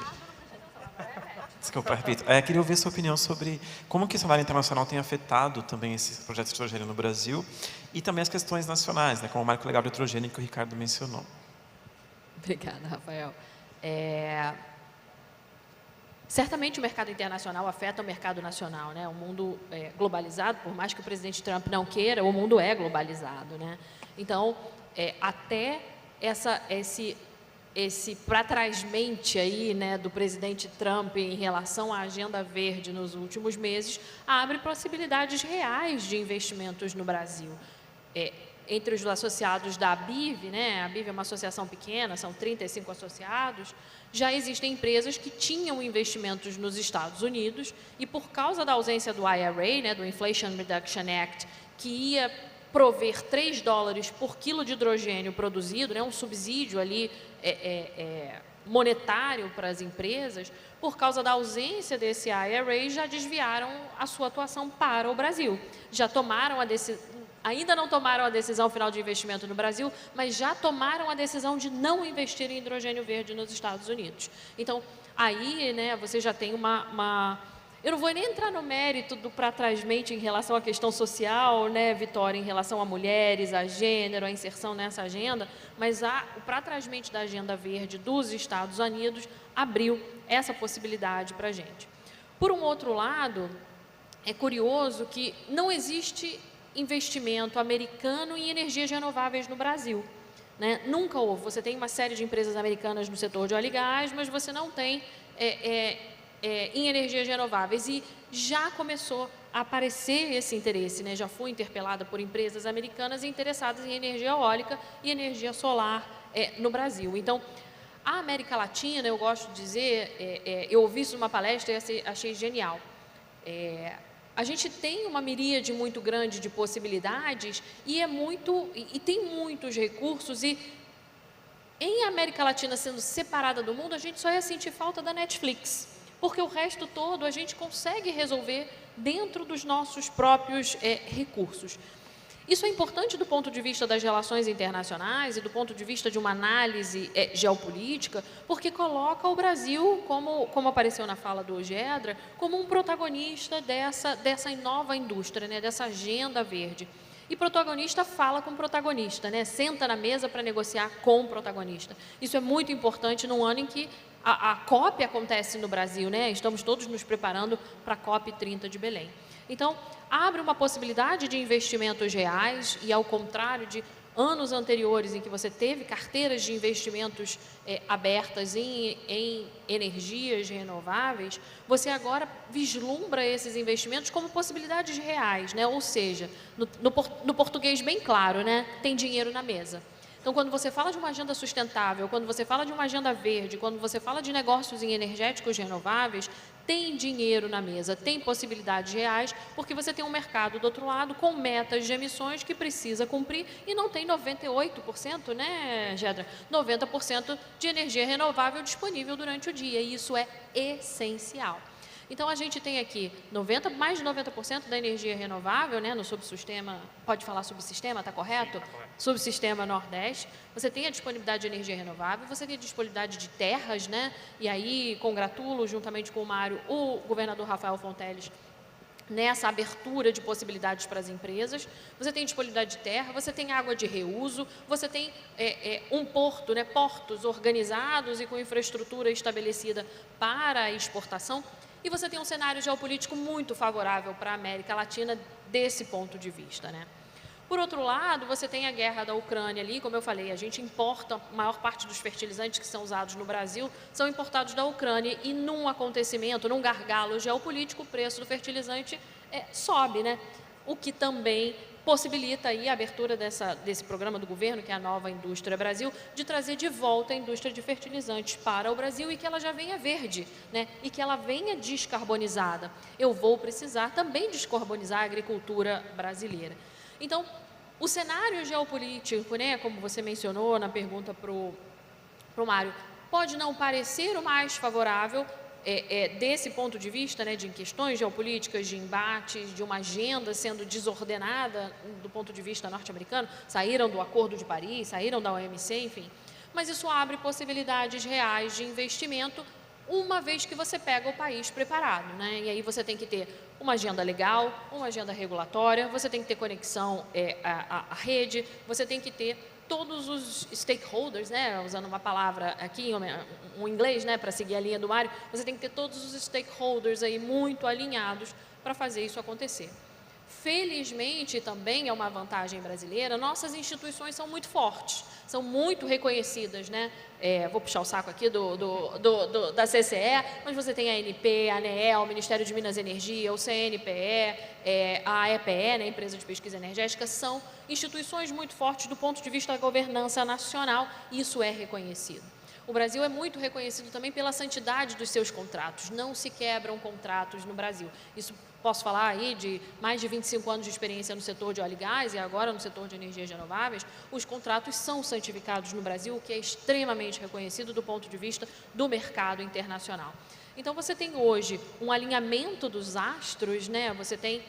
Desculpa, repito. Queria ouvir a sua opinião sobre como que o cenário internacional tem afetado também esses projetos de hidrogênio no Brasil e também as questões nacionais, né, como o Marco Legal de Hidrogênio que o Ricardo mencionou. Obrigada, Rafael. Certamente o mercado internacional afeta o mercado nacional, né? O mundo é globalizado, por mais que o presidente Trump não queira, o mundo é globalizado, né? Então, até esse para trás-mente aí, né, do presidente Trump em relação à agenda verde nos últimos meses, abre possibilidades reais de investimentos no Brasil. entre os associados da ABIV, né? A ABIV é uma associação pequena, são 35 associados, já existem empresas que tinham investimentos nos Estados Unidos e por causa da ausência do IRA, né, do Inflation Reduction Act, que ia prover $3 por quilo de hidrogênio produzido, né, um subsídio ali monetário para as empresas, por causa da ausência desse IRA, já desviaram a sua atuação para o Brasil. Já tomaram a decisão, ainda não tomaram a decisão final de investimento no Brasil, mas já tomaram a decisão de não investir em hidrogênio verde nos Estados Unidos. Então, aí, né, você já tem Eu não vou nem entrar no mérito do para trás-mente em relação à questão social, né, Vitória, em relação a mulheres, a gênero, a inserção nessa agenda, mas o para trás-mente da agenda verde dos Estados Unidos abriu essa possibilidade para a gente. Por um outro lado, é curioso que não existe investimento americano em energias renováveis no Brasil, né? Nunca houve. Você tem uma série de empresas americanas no setor de óleo e gás, mas você não tem em energias renováveis, e já começou a aparecer esse interesse, né? Já fui interpelada por empresas americanas interessadas em energia eólica e energia solar no Brasil. Então, a América Latina, eu gosto de dizer, eu ouvi isso numa palestra e achei genial. A gente tem uma miríade muito grande de possibilidades e tem muitos recursos, e em América Latina sendo separada do mundo, a gente só ia sentir falta da Netflix, porque o resto todo a gente consegue resolver dentro dos nossos próprios recursos. Isso é importante do ponto de vista das relações internacionais e do ponto de vista de uma análise geopolítica, porque coloca o Brasil, como apareceu na fala do Gedra, como um protagonista dessa nova indústria, né, dessa agenda verde. E protagonista fala com protagonista, né, senta na mesa para negociar com o protagonista. Isso é muito importante num ano em que a COP acontece no Brasil, né? Estamos todos nos preparando para a COP 30 de Belém. Então, abre uma possibilidade de investimentos reais e, ao contrário de anos anteriores em que você teve carteiras de investimentos abertas em energias renováveis, você agora vislumbra esses investimentos como possibilidades reais, né? Ou seja, no português bem claro, né? Tem dinheiro na mesa. Então, quando você fala de uma agenda sustentável, quando você fala de uma agenda verde, quando você fala de negócios em energéticos renováveis, tem dinheiro na mesa, tem possibilidades reais, porque você tem um mercado do outro lado com metas de emissões que precisa cumprir e não tem 98%, né, Gedra? 90% de energia renovável disponível durante o dia, e isso é essencial. Então, a gente tem aqui mais de 90% da energia renovável, né, no subsistema, pode falar subsistema, está correto? Sim, tá correto. Subsistema Nordeste. Você tem a disponibilidade de energia renovável, você tem a disponibilidade de terras, né? E aí, congratulo, juntamente com o Mário, o governador Rafael Fonteles, nessa abertura de possibilidades para as empresas. Você tem disponibilidade de terra, você tem água de reuso, você tem um porto, né, portos organizados e com infraestrutura estabelecida para a exportação. E você tem um cenário geopolítico muito favorável para a América Latina desse ponto de vista, né? Por outro lado, você tem a guerra da Ucrânia ali, como eu falei, a gente importa, a maior parte dos fertilizantes que são usados no Brasil são importados da Ucrânia, e num acontecimento, num gargalo geopolítico, o preço do fertilizante sobe, né? O que também possibilita aí a abertura desse programa do governo, que é a Nova Indústria Brasil, de trazer de volta a indústria de fertilizantes para o Brasil, e que ela já venha verde, né? E que ela venha descarbonizada. Eu vou precisar também descarbonizar a agricultura brasileira. Então, o cenário geopolítico, né, como você mencionou na pergunta para o Mário, pode não parecer o mais favorável desse ponto de vista, né, de questões geopolíticas, de embates, de uma agenda sendo desordenada do ponto de vista norte-americano, saíram do Acordo de Paris, saíram da OMC, enfim. Mas isso abre possibilidades reais de investimento, uma vez que você pega o país preparado, né? E aí você tem que ter uma agenda legal, uma agenda regulatória, você tem que ter conexão à rede, você tem que ter todos os stakeholders, né, usando uma palavra aqui, um inglês, né, para seguir a linha do Mário, você tem que ter todos os stakeholders aí muito alinhados para fazer isso acontecer. Felizmente, também é uma vantagem brasileira, nossas instituições são muito fortes, são muito reconhecidas, né? Vou puxar o saco aqui da CCE, mas você tem a ANP, a ANEEL, o Ministério de Minas e Energia, o CNPE, a EPE, né, Empresa de Pesquisa Energética, são instituições muito fortes do ponto de vista da governança nacional, e isso é reconhecido. O Brasil é muito reconhecido também pela santidade dos seus contratos, não se quebram contratos no Brasil. Isso posso falar aí de mais de 25 anos de experiência no setor de óleo e gás e agora no setor de energias renováveis, os contratos são santificados no Brasil, o que é extremamente reconhecido do ponto de vista do mercado internacional. Então, você tem hoje um alinhamento dos astros, né? Você tem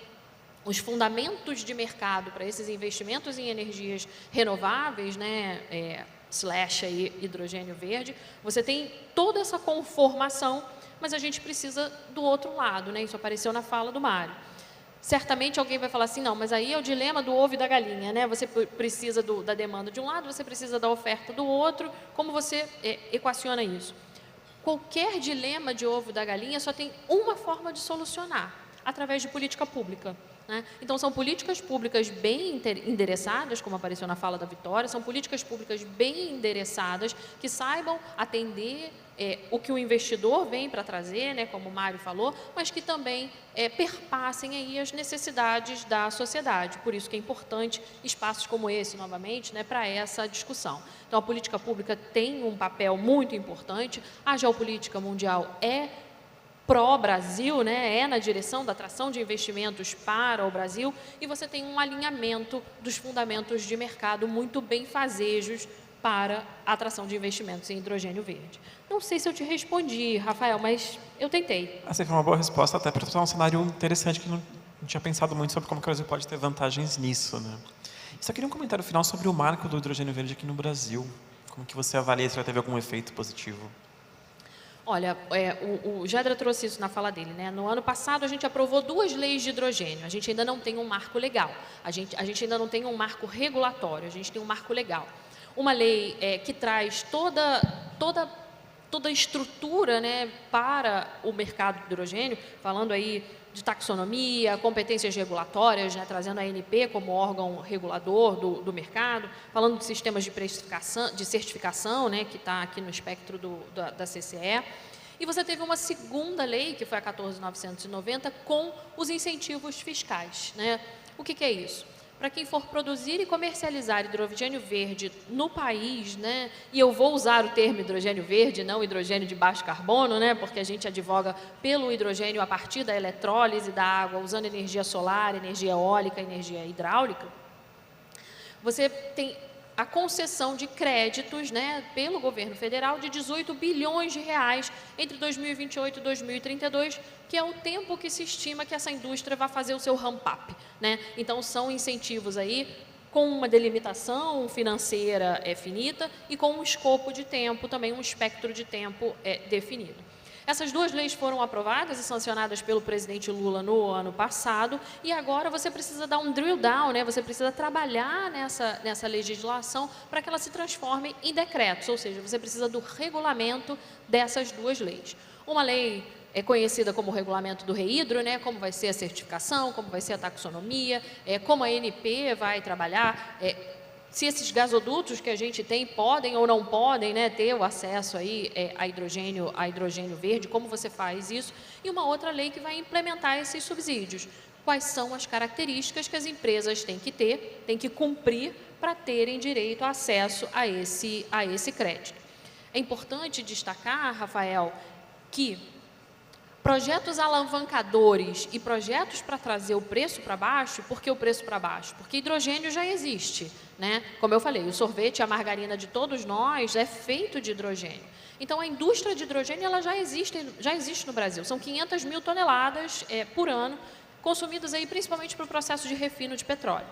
os fundamentos de mercado para esses investimentos em energias renováveis, né? / aí, hidrogênio verde, você tem toda essa conformação, mas a gente precisa do outro lado, né? Isso apareceu na fala do Mário. Certamente alguém vai falar assim, não, mas aí é o dilema do ovo e da galinha, né? Você precisa da demanda de um lado, você precisa da oferta do outro, como você equaciona isso? Qualquer dilema de ovo e da galinha só tem uma forma de solucionar, através de política pública. Então, são políticas públicas bem endereçadas, como apareceu na fala da Vitória, são políticas públicas bem endereçadas, que saibam atender o que o investidor vem para trazer, né, como o Mário falou, mas que também perpassem aí as necessidades da sociedade. Por isso que é importante espaços como esse, novamente, né, para essa discussão. Então, a política pública tem um papel muito importante, a geopolítica mundial é pró-Brasil, né, é na direção da atração de investimentos para o Brasil, e você tem um alinhamento dos fundamentos de mercado muito bem fazejos para a atração de investimentos em hidrogênio verde. Não sei se eu te respondi, Rafael, mas eu tentei. Essa foi uma boa resposta, até para um cenário interessante que não tinha pensado muito sobre como o Brasil pode ter vantagens nisso, né? Só queria um comentário final sobre o marco do hidrogênio verde aqui no Brasil. Como que você avalia se já teve algum efeito positivo? Olha, o Gedra trouxe isso na fala dele, né? No ano passado, a gente aprovou 2 leis de hidrogênio. A gente ainda não tem um marco legal. A gente ainda não tem um marco regulatório. A gente tem um marco legal. Uma lei que traz toda a estrutura, né, para o mercado de hidrogênio, falando aí de taxonomia, competências regulatórias, né, trazendo a ANP como órgão regulador do mercado, falando de sistemas de certificação, né, que está aqui no espectro da CCE. E você teve uma segunda lei, que foi a 14.990, com os incentivos fiscais, né? O que é isso? Para quem for produzir e comercializar hidrogênio verde no país, né, e eu vou usar o termo hidrogênio verde, não hidrogênio de baixo carbono, né, porque a gente advoga pelo hidrogênio a partir da eletrólise da água, usando energia solar, energia eólica, energia hidráulica, você tem a concessão de créditos, né, pelo governo federal de 18 bilhões de reais entre 2028 e 2032, que é o tempo que se estima que essa indústria vai fazer o seu ramp-up, né? Então, são incentivos aí com uma delimitação financeira finita e com um escopo de tempo, também um espectro de tempo definido. Essas 2 leis foram aprovadas e sancionadas pelo presidente Lula no ano passado, e agora você precisa dar um drill down, né? Você precisa trabalhar nessa legislação para que ela se transforme em decretos, ou seja, você precisa do regulamento dessas 2 leis. Uma lei é conhecida como o regulamento do REHIDRO, né? Como vai ser a certificação, como vai ser a taxonomia, como a ANP vai trabalhar, se esses gasodutos que a gente tem podem ou não podem, né, ter o acesso aí a hidrogênio verde, como você faz isso, e uma outra lei que vai implementar esses subsídios. Quais são as características que as empresas têm que ter, têm que cumprir para terem direito a acesso a esse crédito. É importante destacar, Rafael, que projetos alavancadores e projetos para trazer o preço para baixo, por que o preço para baixo? Porque hidrogênio já existe, né? Como eu falei, o sorvete, a margarina de todos nós é feito de hidrogênio. Então, a indústria de hidrogênio ela já existe no Brasil. São 500 mil toneladas por ano, consumidas aí principalmente para o processo de refino de petróleo.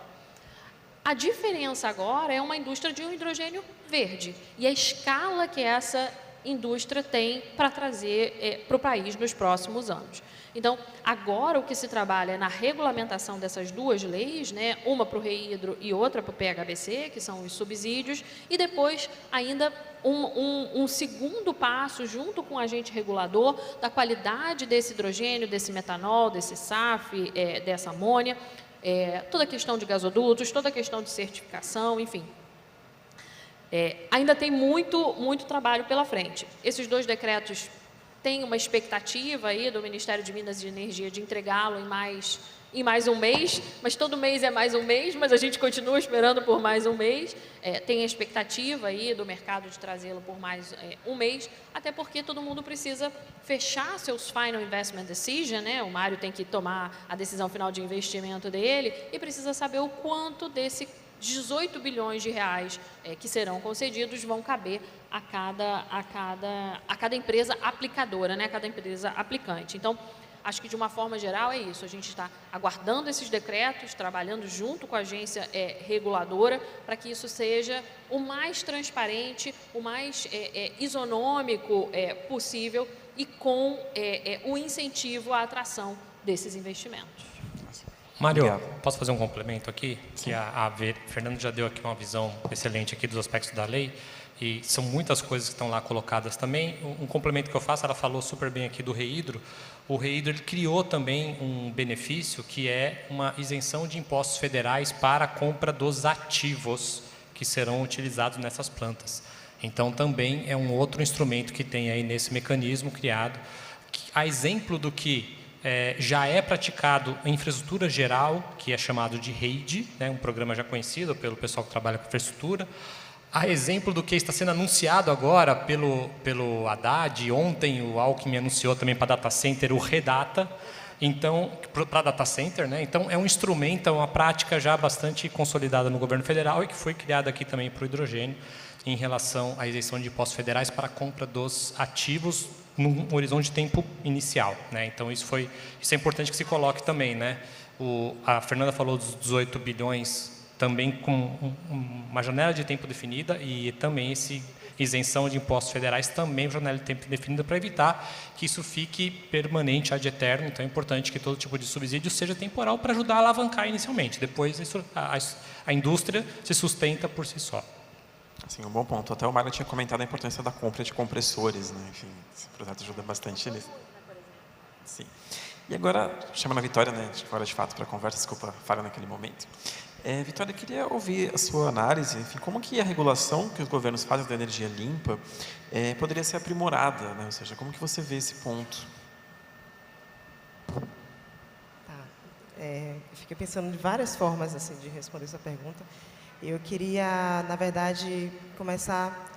A diferença agora é uma indústria de um hidrogênio verde. E a escala que essa indústria tem para trazer para o país nos próximos anos. Então, agora o que se trabalha é na regulamentação dessas 2 leis, né, uma para o REHIDRO e outra para o PHBC, que são os subsídios, e depois ainda um segundo passo, junto com o agente regulador, da qualidade desse hidrogênio, desse metanol, desse SAF, dessa amônia, toda a questão de gasodutos, toda a questão de certificação, enfim. Ainda tem muito trabalho pela frente. Esses 2 decretos têm uma expectativa aí do Ministério de Minas e Energia de entregá-lo em mais um mês, mas todo mês é mais um mês, mas a gente continua esperando por mais um mês. Tem a expectativa aí do mercado de trazê-lo por mais um mês, até porque todo mundo precisa fechar seus Final Investment Decision, né? O Mário tem que tomar a decisão final de investimento dele e precisa saber o quanto desse 18 bilhões de reais que serão concedidos vão caber a cada empresa aplicadora, né? A cada empresa aplicante. Então, acho que de uma forma geral é isso, a gente está aguardando esses decretos, trabalhando junto com a agência reguladora para que isso seja o mais transparente, o mais isonômico possível e com o incentivo à atração desses investimentos. Mário, Obrigado. posso fazer um complemento aqui? Que a Fernanda já deu aqui uma visão excelente aqui dos aspectos da lei e são muitas coisas que estão lá colocadas também. Um complemento que eu faço, ela falou super bem aqui do REIDRO. O REIDRO ele criou também um benefício que é uma isenção de impostos federais para a compra dos ativos que serão utilizados nessas plantas. Então, também é um outro instrumento que tem aí nesse mecanismo criado, a exemplo do que já é praticado em infraestrutura geral, que é chamado de REID, né, um programa já conhecido pelo pessoal que trabalha com infraestrutura. A exemplo do que está sendo anunciado agora pelo Haddad, ontem o Alckmin anunciou também para data center o Redata, então, para data center, né? Então é um instrumento, é uma prática já bastante consolidada no governo federal e que foi criada aqui também para o hidrogênio em relação à isenção de impostos federais para a compra dos ativos num horizonte de tempo inicial, né? Então isso é importante que se coloque também, né? A Fernanda falou dos 18 bilhões também com uma janela de tempo definida e também esse isenção de impostos federais também janela de tempo definida para evitar que isso fique permanente ad eterno. Então é importante que todo tipo de subsídio seja temporal para ajudar a alavancar inicialmente. Depois a indústria se sustenta por si só. Assim, um bom ponto. Até o Mário tinha comentado a importância da compra de compressores, né? Enfim, esse projeto ajuda bastante nisso. Sim. E agora, chamando a Vitória, né, agora de fato para a conversa, desculpa, falha naquele momento. Vitória, eu queria ouvir a sua análise, enfim, como que a regulação que os governos fazem da energia limpa poderia ser aprimorada, né? Ou seja, como que você vê esse ponto? Eu fiquei pensando de várias formas assim, de responder essa pergunta. Eu queria, na verdade, começar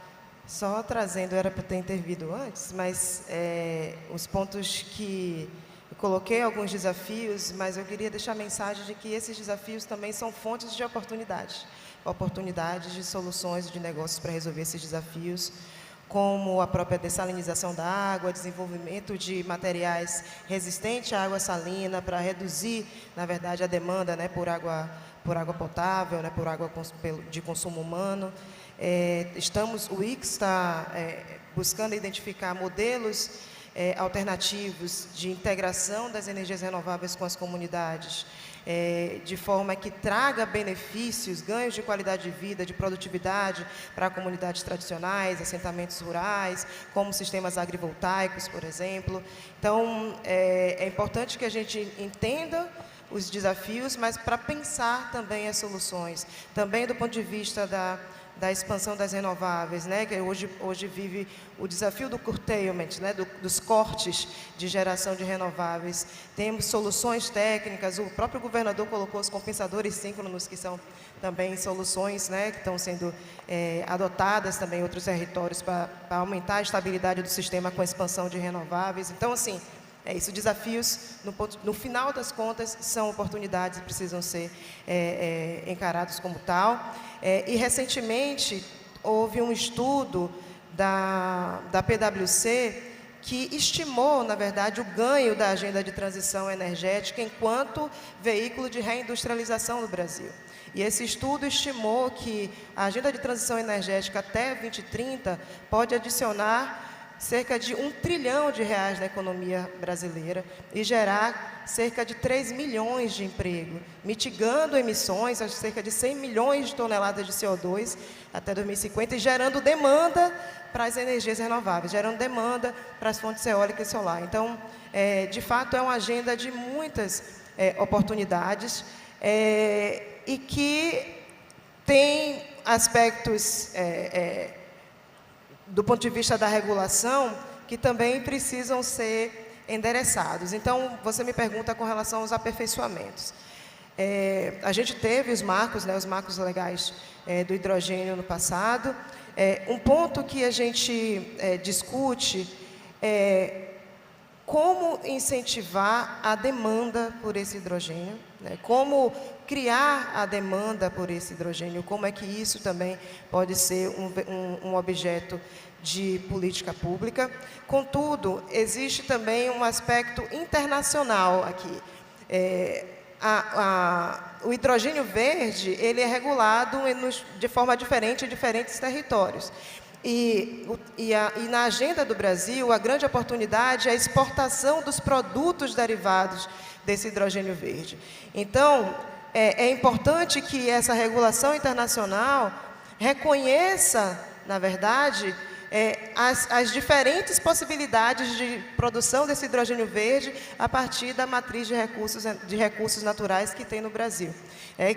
só trazendo, era para ter intervido antes, mas os pontos que eu coloquei, alguns desafios, mas eu queria deixar a mensagem de que esses desafios também são fontes de oportunidades de soluções de negócios para resolver esses desafios, como a própria dessalinização da água, desenvolvimento de materiais resistentes à água salina para reduzir, na verdade, a demanda, né, por água potável, né, por água de consumo humano. O IX está buscando identificar modelos alternativos de integração das energias renováveis com as comunidades, de forma que traga benefícios, ganhos de qualidade de vida, de produtividade para comunidades tradicionais, assentamentos rurais, como sistemas agrivoltaicos, por exemplo. Então, é importante que a gente entenda os desafios, mas para pensar também as soluções, também do ponto de vista da expansão das renováveis, né, que hoje vive o desafio do curtailment, né, dos cortes de geração de renováveis. Temos soluções técnicas, o próprio governador colocou os compensadores síncronos, que são também soluções, né, que estão sendo adotadas também em outros territórios para aumentar a estabilidade do sistema com a expansão de renováveis. Então, assim, isso, desafios, no final das contas, são oportunidades e precisam ser encarados como tal. E, recentemente, houve um estudo da PwC que estimou, na verdade, o ganho da agenda de transição energética enquanto veículo de reindustrialização do Brasil. E esse estudo estimou que a agenda de transição energética até 2030 pode adicionar cerca de R$1 trilhão na economia brasileira e gerar cerca de 3 milhões de emprego, mitigando emissões a cerca de 100 milhões de toneladas de CO2 até 2050 e gerando demanda para as energias renováveis, gerando demanda para as fontes eólicas e solar. Então, de fato, é uma agenda de muitas oportunidades. e que tem aspectos, do ponto de vista da regulação, que também precisam ser endereçados. Então, você me pergunta com relação aos aperfeiçoamentos. A gente teve os marcos, né, os marcos legais do hidrogênio no passado. Um ponto que a gente discute é como incentivar a demanda por esse hidrogênio, né? Como criar a demanda por esse hidrogênio, como é que isso também pode ser um objeto de política pública. Contudo, existe também um aspecto internacional aqui. O hidrogênio verde, ele é regulado de forma diferente em diferentes territórios. E na agenda do Brasil, a grande oportunidade é a exportação dos produtos derivados desse hidrogênio verde. Então, é importante que essa regulação internacional reconheça, na verdade, as diferentes possibilidades de produção desse hidrogênio verde a partir da matriz de recursos naturais que tem no Brasil.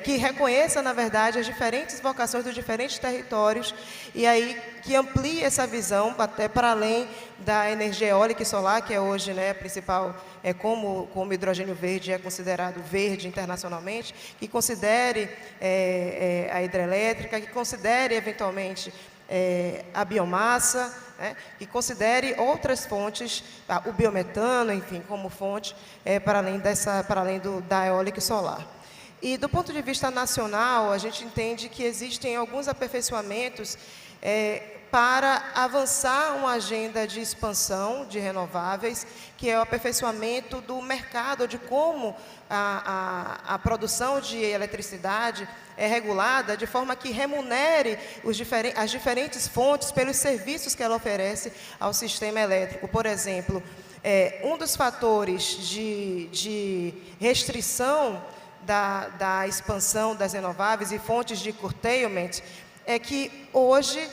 Que reconheça, na verdade, as diferentes vocações dos diferentes territórios e aí que amplie essa visão até para além da energia eólica e solar, que é hoje, né, a principal, como o hidrogênio verde é considerado verde internacionalmente, que considere a hidrelétrica, que considere, eventualmente, a biomassa, né, que considere outras fontes, o biometano, enfim, como fonte, para além da eólica e solar. E do ponto de vista nacional, a gente entende que existem alguns aperfeiçoamentos para avançar uma agenda de expansão de renováveis, que é o aperfeiçoamento do mercado, de como a produção de eletricidade é regulada de forma que remunere as diferentes fontes pelos serviços que ela oferece ao sistema elétrico. Por exemplo, um dos fatores de restrição da expansão das renováveis e fontes de curtailment é que hoje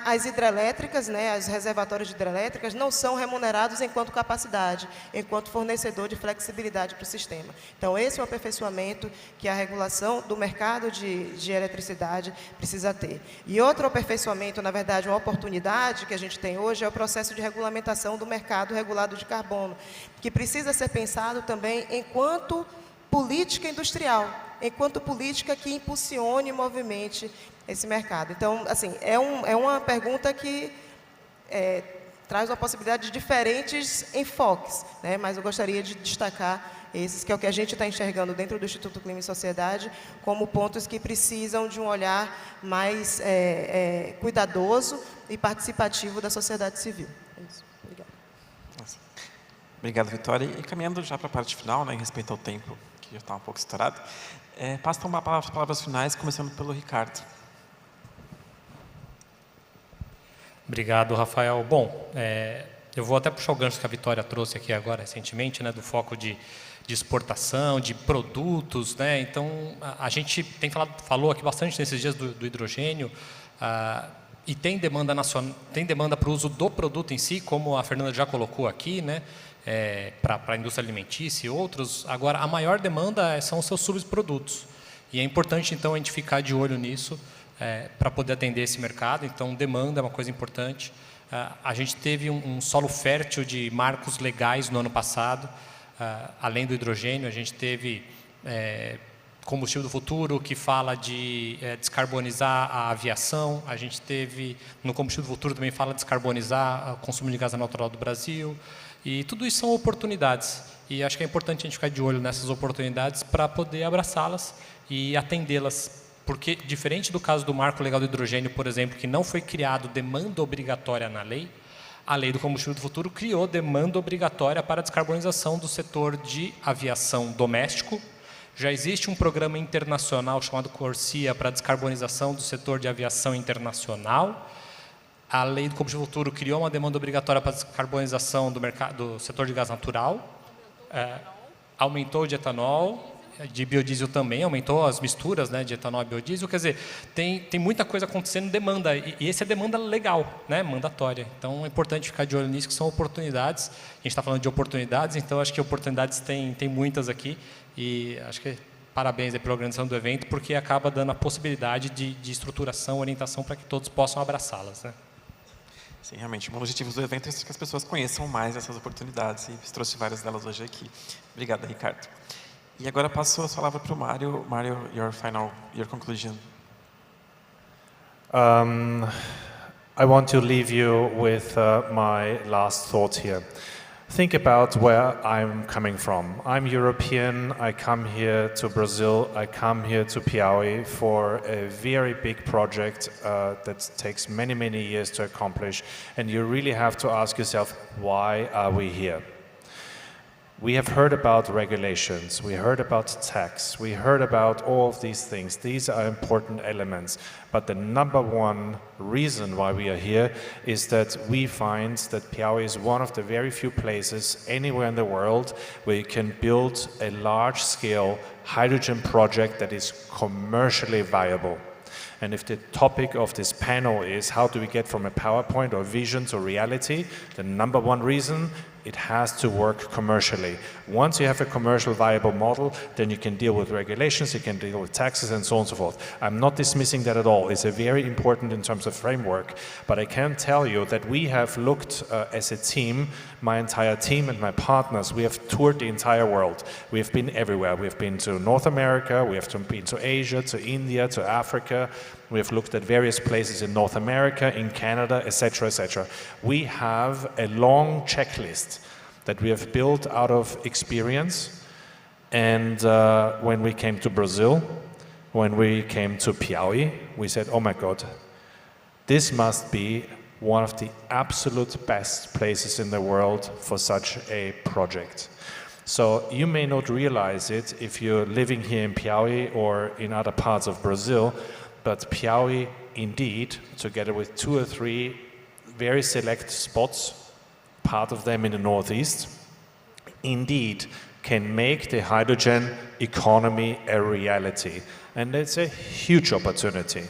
as hidrelétricas, né, os reservatórios de hidrelétricas não são remunerados enquanto capacidade, enquanto fornecedor de flexibilidade para o sistema. Então, esse é o aperfeiçoamento que a regulação do mercado de eletricidade precisa ter. E outro aperfeiçoamento, na verdade, uma oportunidade que a gente tem hoje é o processo de regulamentação do mercado regulado de carbono, que precisa ser pensado também enquanto política industrial, enquanto política que impulsione e movimente esse mercado. Então, assim, é uma pergunta que traz uma possibilidade de diferentes enfoques, né? Mas eu gostaria de destacar esses, que é o que a gente está enxergando dentro do Instituto Clima e Sociedade, como pontos que precisam de um olhar mais cuidadoso e participativo da sociedade civil. É isso. Obrigada. Obrigado, Vitória. E caminhando já para a parte final, né, em respeito ao tempo, que já está um pouco estourado, passo então as palavras finais, começando pelo Ricardo. Obrigado, Rafael. Bom, eu vou até puxar o gancho que a Vitória trouxe aqui agora recentemente, né, do foco de exportação, de produtos, né? Então, a gente falou aqui bastante nesses dias do hidrogênio, e tem demanda nacional, tem demanda para o uso do produto em si, como a Fernanda já colocou aqui, né? Para a indústria alimentícia e outros. Agora, a maior demanda são os seus subprodutos. E é importante, então, a gente ficar de olho nisso, para poder atender esse mercado. Então, demanda é uma coisa importante. A gente teve um solo fértil de marcos legais no ano passado. Além do hidrogênio, a gente teve combustível do futuro, que fala de descarbonizar a aviação. A gente teve, no combustível do futuro, também fala de descarbonizar o consumo de gás natural do Brasil. E tudo isso são oportunidades. E acho que é importante a gente ficar de olho nessas oportunidades para poder abraçá-las e atendê-las. Porque, diferente do caso do Marco Legal do Hidrogênio, por exemplo, que não foi criado demanda obrigatória na lei, a Lei do Combustível do Futuro criou demanda obrigatória para a descarbonização do setor de aviação doméstico. Já existe um programa internacional chamado CORSIA para a descarbonização do setor de aviação internacional. A Lei do Combustível do Futuro criou uma demanda obrigatória para a descarbonização do setor de gás natural. Aumentou o de etanol. De biodiesel também, aumentou as misturas, né, de etanol e biodiesel. Quer dizer, tem muita coisa acontecendo, demanda, e essa é demanda legal, né, mandatória. Então, é importante ficar de olho nisso, que são oportunidades. A gente está falando de oportunidades, então acho que oportunidades tem muitas aqui, e acho que parabéns aí pela organização do evento, porque acaba dando a possibilidade de estruturação, orientação para que todos possam abraçá-las, né? Sim, realmente, um dos objetivos do evento é que as pessoas conheçam mais essas oportunidades e trouxe várias delas hoje aqui. Obrigado, Ricardo. E agora passo a palavra para o Mário. Mário, your conclusion. I want to leave you with my last thought here. Think about where I'm coming from. I'm European, I come here to Brazil, I come here to Piauí for a very big project that takes many, many years to accomplish. And you really have to ask yourself, why are we here? We have heard about regulations, we heard about tax, we heard about all of these things. These are important elements. But the number one reason why we are here is that we find that Piauí is one of the very few places anywhere in the world where you can build a large-scale hydrogen project that is commercially viable. And if the topic of this panel is how do we get from a PowerPoint or vision to reality, the number one reason, it has to work commercially. Once you have a commercial viable model, then you can deal with regulations, you can deal with taxes and so on and so forth. I'm not dismissing that at all. It's a very important in terms of framework. But I can tell you that we have looked as a team, my entire team and my partners, we have toured the entire world. We have been everywhere. We have been to North America, we have been to Asia, to India, to Africa. We have looked at various places in North America, in Canada, etc., etc. We have a long checklist that we have built out of experience. And when we came to Brazil, when we came to Piauí, we said, oh my God, this must be one of the absolute best places in the world for such a project. So you may not realize it if you're living here in Piauí or in other parts of Brazil, but Piauí indeed, together with 2 or 3 very select spots, part of them in the northeast, indeed can make the hydrogen economy a reality. And it's a huge opportunity,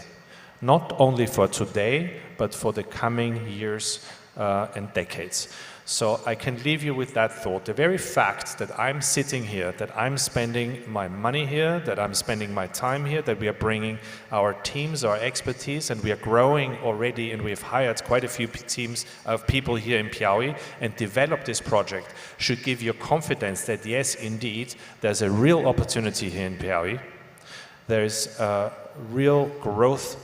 not only for today, but for the coming years and decades. So I can leave you with that thought. The very fact that I'm sitting here, that I'm spending my money here, that I'm spending my time here, that we are bringing our teams, our expertise, and we are growing already, and we've hired quite a few teams of people here in Piauí and developed this project, should give you confidence that yes, indeed, there's a real opportunity here in Piauí. There's real growth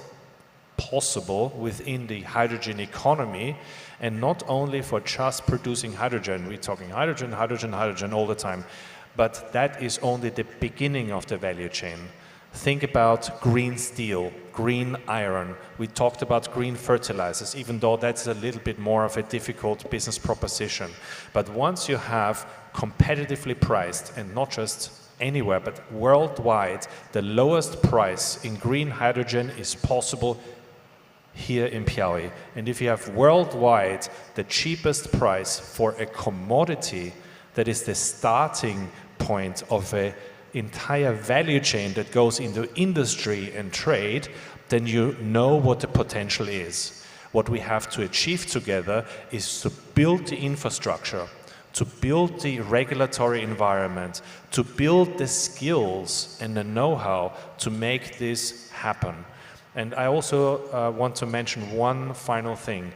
possible within the hydrogen economy, and not only for just producing hydrogen. We're talking hydrogen, hydrogen, hydrogen all the time, but that is only the beginning of the value chain. Think about green steel, green iron. We talked about green fertilizers, even though that's a little bit more of a difficult business proposition. But once you have competitively priced, and not just anywhere, but worldwide, the lowest price in green hydrogen is possible here in Piauí. And if you have worldwide the cheapest price for a commodity that is the starting point of an entire value chain that goes into industry and trade, then you know what the potential is. What we have to achieve together is to build the infrastructure, to build the regulatory environment, to build the skills and the know-how to make this happen. And I also want to mention one final thing.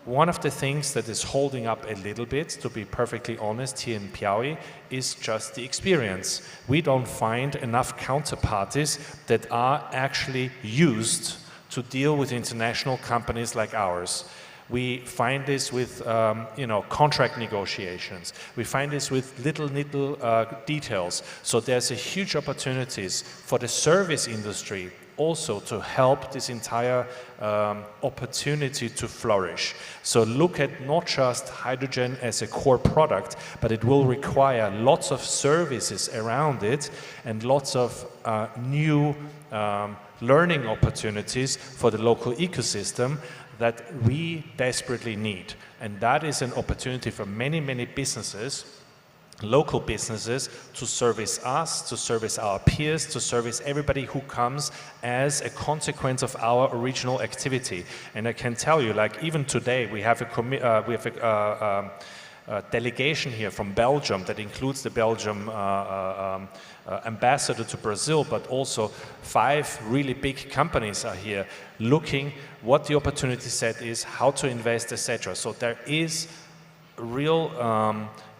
One of the things that is holding up a little bit, to be perfectly honest, here in Piauí, is just the experience. We don't find enough counterparties that are actually used to deal with international companies like ours. We find this with contract negotiations. We find this with little details. So there's a huge opportunities for the service industry also to help this entire opportunity to flourish. So look at not just hydrogen as a core product, but it will require lots of services around it and lots of new learning opportunities for the local ecosystem that we desperately need. And that is an opportunity for many, many businesses, local businesses, to service us, to service our peers, to service everybody who comes as a consequence of our original activity. And I can tell you, like even today, we have delegation here from Belgium that includes the Belgium ambassador to Brazil, but also 5 really big companies are here looking what the opportunity set is, how to invest, etc. So there is real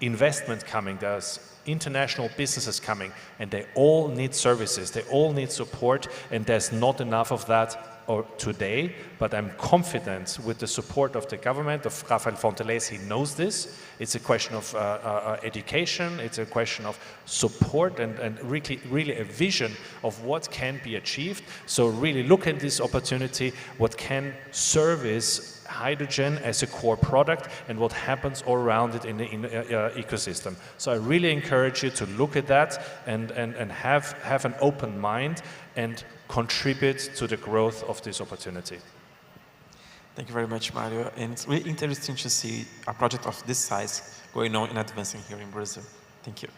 investment coming. There's international businesses coming, and they all need services, they all need support, and there's not enough of that today, but I'm confident with the support of the government, of Rafael Fonteles. He knows this. It's a question of education, it's a question of support, and really a vision of what can be achieved. So really look at this opportunity, what can service hydrogen as a core product, and what happens all around it in the ecosystem. So I really encourage you to look at that and have an open mind and contribute to the growth of this opportunity. Thank you very much, Mario. And it's really interesting to see a project of this size going on and advancing here in Brazil. Thank you.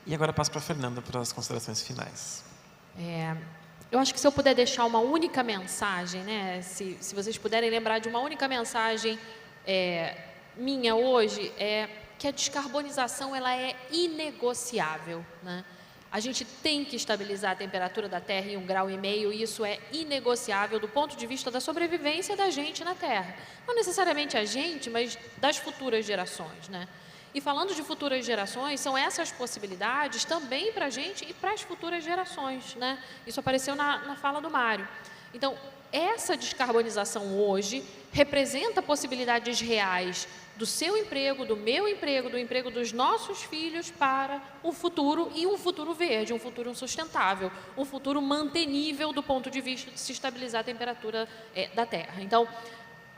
E agora passo para a Fernanda para as considerações finais. Eu acho que se eu puder deixar uma única mensagem, né, se vocês puderem lembrar de uma única mensagem minha hoje, é que a descarbonização ela é inegociável, né? A gente tem que estabilizar a temperatura da Terra em 1,5 graus, e isso é inegociável do ponto de vista da sobrevivência da gente na Terra. Não necessariamente a gente, mas das futuras gerações, né? E falando de futuras gerações, são essas possibilidades também para a gente e para as futuras gerações, né? Isso apareceu na fala do Mário. Então, essa descarbonização hoje representa possibilidades reais do seu emprego, do meu emprego, do emprego dos nossos filhos para o futuro, e um futuro verde, um futuro sustentável, um futuro mantenível do ponto de vista de se estabilizar a temperatura da Terra. Então,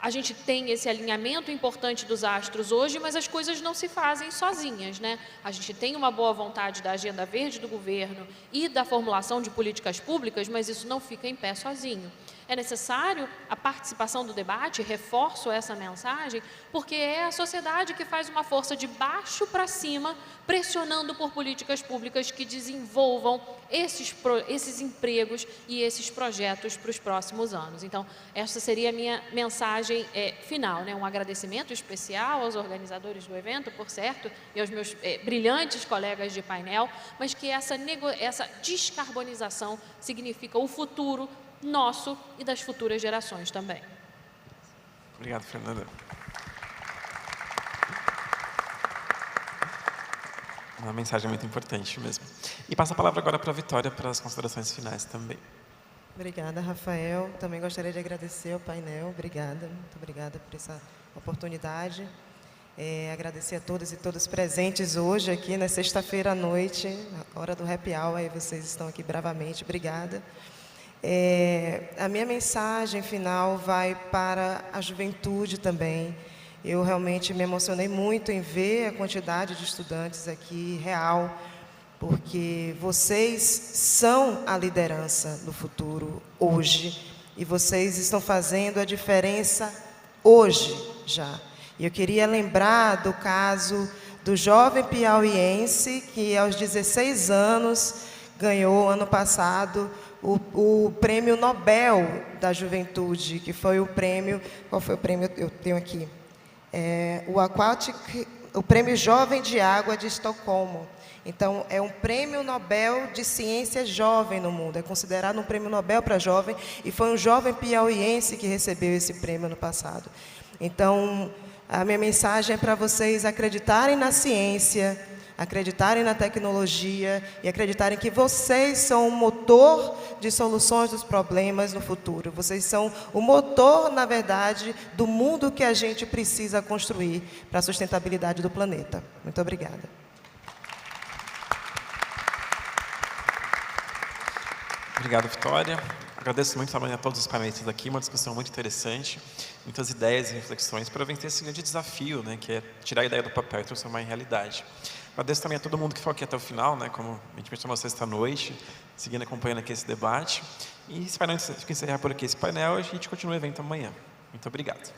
a gente tem esse alinhamento importante dos astros hoje, mas as coisas não se fazem sozinhas, né? A gente tem uma boa vontade da agenda verde do governo e da formulação de políticas públicas, mas isso não fica em pé sozinho. É necessário a participação do debate, reforço essa mensagem, porque é a sociedade que faz uma força de baixo para cima, pressionando por políticas públicas que desenvolvam esses empregos e esses projetos para os próximos anos. Então, essa seria a minha mensagem final, né? Um agradecimento especial aos organizadores do evento, por certo, e aos meus brilhantes colegas de painel, mas que essa descarbonização significa o futuro nosso e das futuras gerações também. Obrigado, Fernanda. Uma mensagem muito importante mesmo. E passo a palavra agora para a Vitória para as considerações finais também. Obrigada, Rafael. Também gostaria de agradecer ao painel. Obrigada, muito obrigada por essa oportunidade. Agradecer a todas e todos presentes hoje aqui na sexta-feira à noite, hora do happy hour, aí vocês estão aqui bravamente. Obrigada. A minha mensagem final vai para a juventude também. Eu realmente me emocionei muito em ver a quantidade de estudantes aqui real, porque vocês são a liderança do futuro hoje, e vocês estão fazendo a diferença hoje já. E eu queria lembrar do caso do jovem piauiense que aos 16 anos ganhou ano passado o prêmio Nobel da Juventude, que foi o prêmio, qual foi o prêmio? Eu tenho aqui, o Prêmio Jovem de Água de Estocolmo. Então, é um prêmio Nobel de ciência jovem no mundo, é considerado um prêmio Nobel para jovem, e foi um jovem piauiense que recebeu esse prêmio no passado. Então, a minha mensagem é para vocês acreditarem na ciência, acreditarem na tecnologia e acreditarem que vocês são o motor de soluções dos problemas no futuro. Vocês são o motor, na verdade, do mundo que a gente precisa construir para a sustentabilidade do planeta. Muito obrigada. Obrigado, Vitória. Agradeço muito também a todos os painelistas aqui, uma discussão muito interessante, muitas ideias e reflexões para vencer esse grande desafio, né, que é tirar a ideia do papel e transformar em realidade. Agradeço também a todo mundo que ficou aqui até o final, né, como a gente mencionou sexta-noite, seguindo acompanhando aqui esse debate. E se para encerrar por aqui esse painel, a gente continua o evento amanhã. Muito obrigado.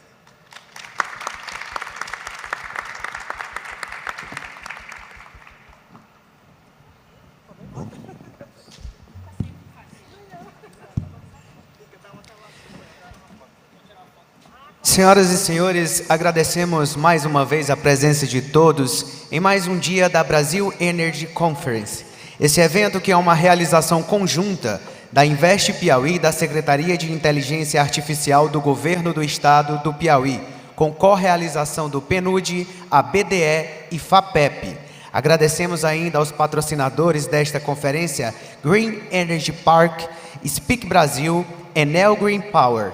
senhoras e senhores, agradecemos mais uma vez a presença de todos em mais um dia da Brasil Energy Conference. Esse evento que é uma realização conjunta da Invest Piauí e da Secretaria de Inteligência Artificial do Governo do Estado do Piauí, com correalização do PNUD, a BDE e FAPEP. Agradecemos ainda aos patrocinadores desta conferência, Green Energy Park, Speak Brasil, Enel Green Power.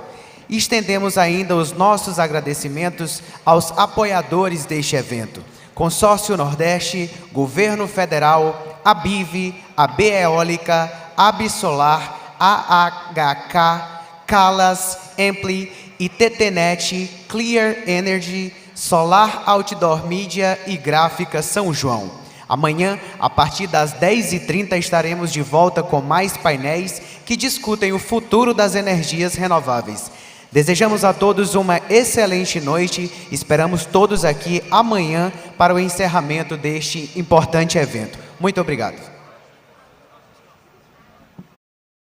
E estendemos ainda os nossos agradecimentos aos apoiadores deste evento: Consórcio Nordeste, Governo Federal, ABIV, AB Eólica, Absolar, AHK, Calas, Ampli, ITTNet, Clear Energy, Solar Outdoor Media e Gráfica São João. Amanhã, a partir das 10h30, estaremos de volta com mais painéis que discutem o futuro das energias renováveis. Desejamos a todos uma excelente noite. Esperamos todos aqui amanhã para o encerramento deste importante evento. Muito obrigado.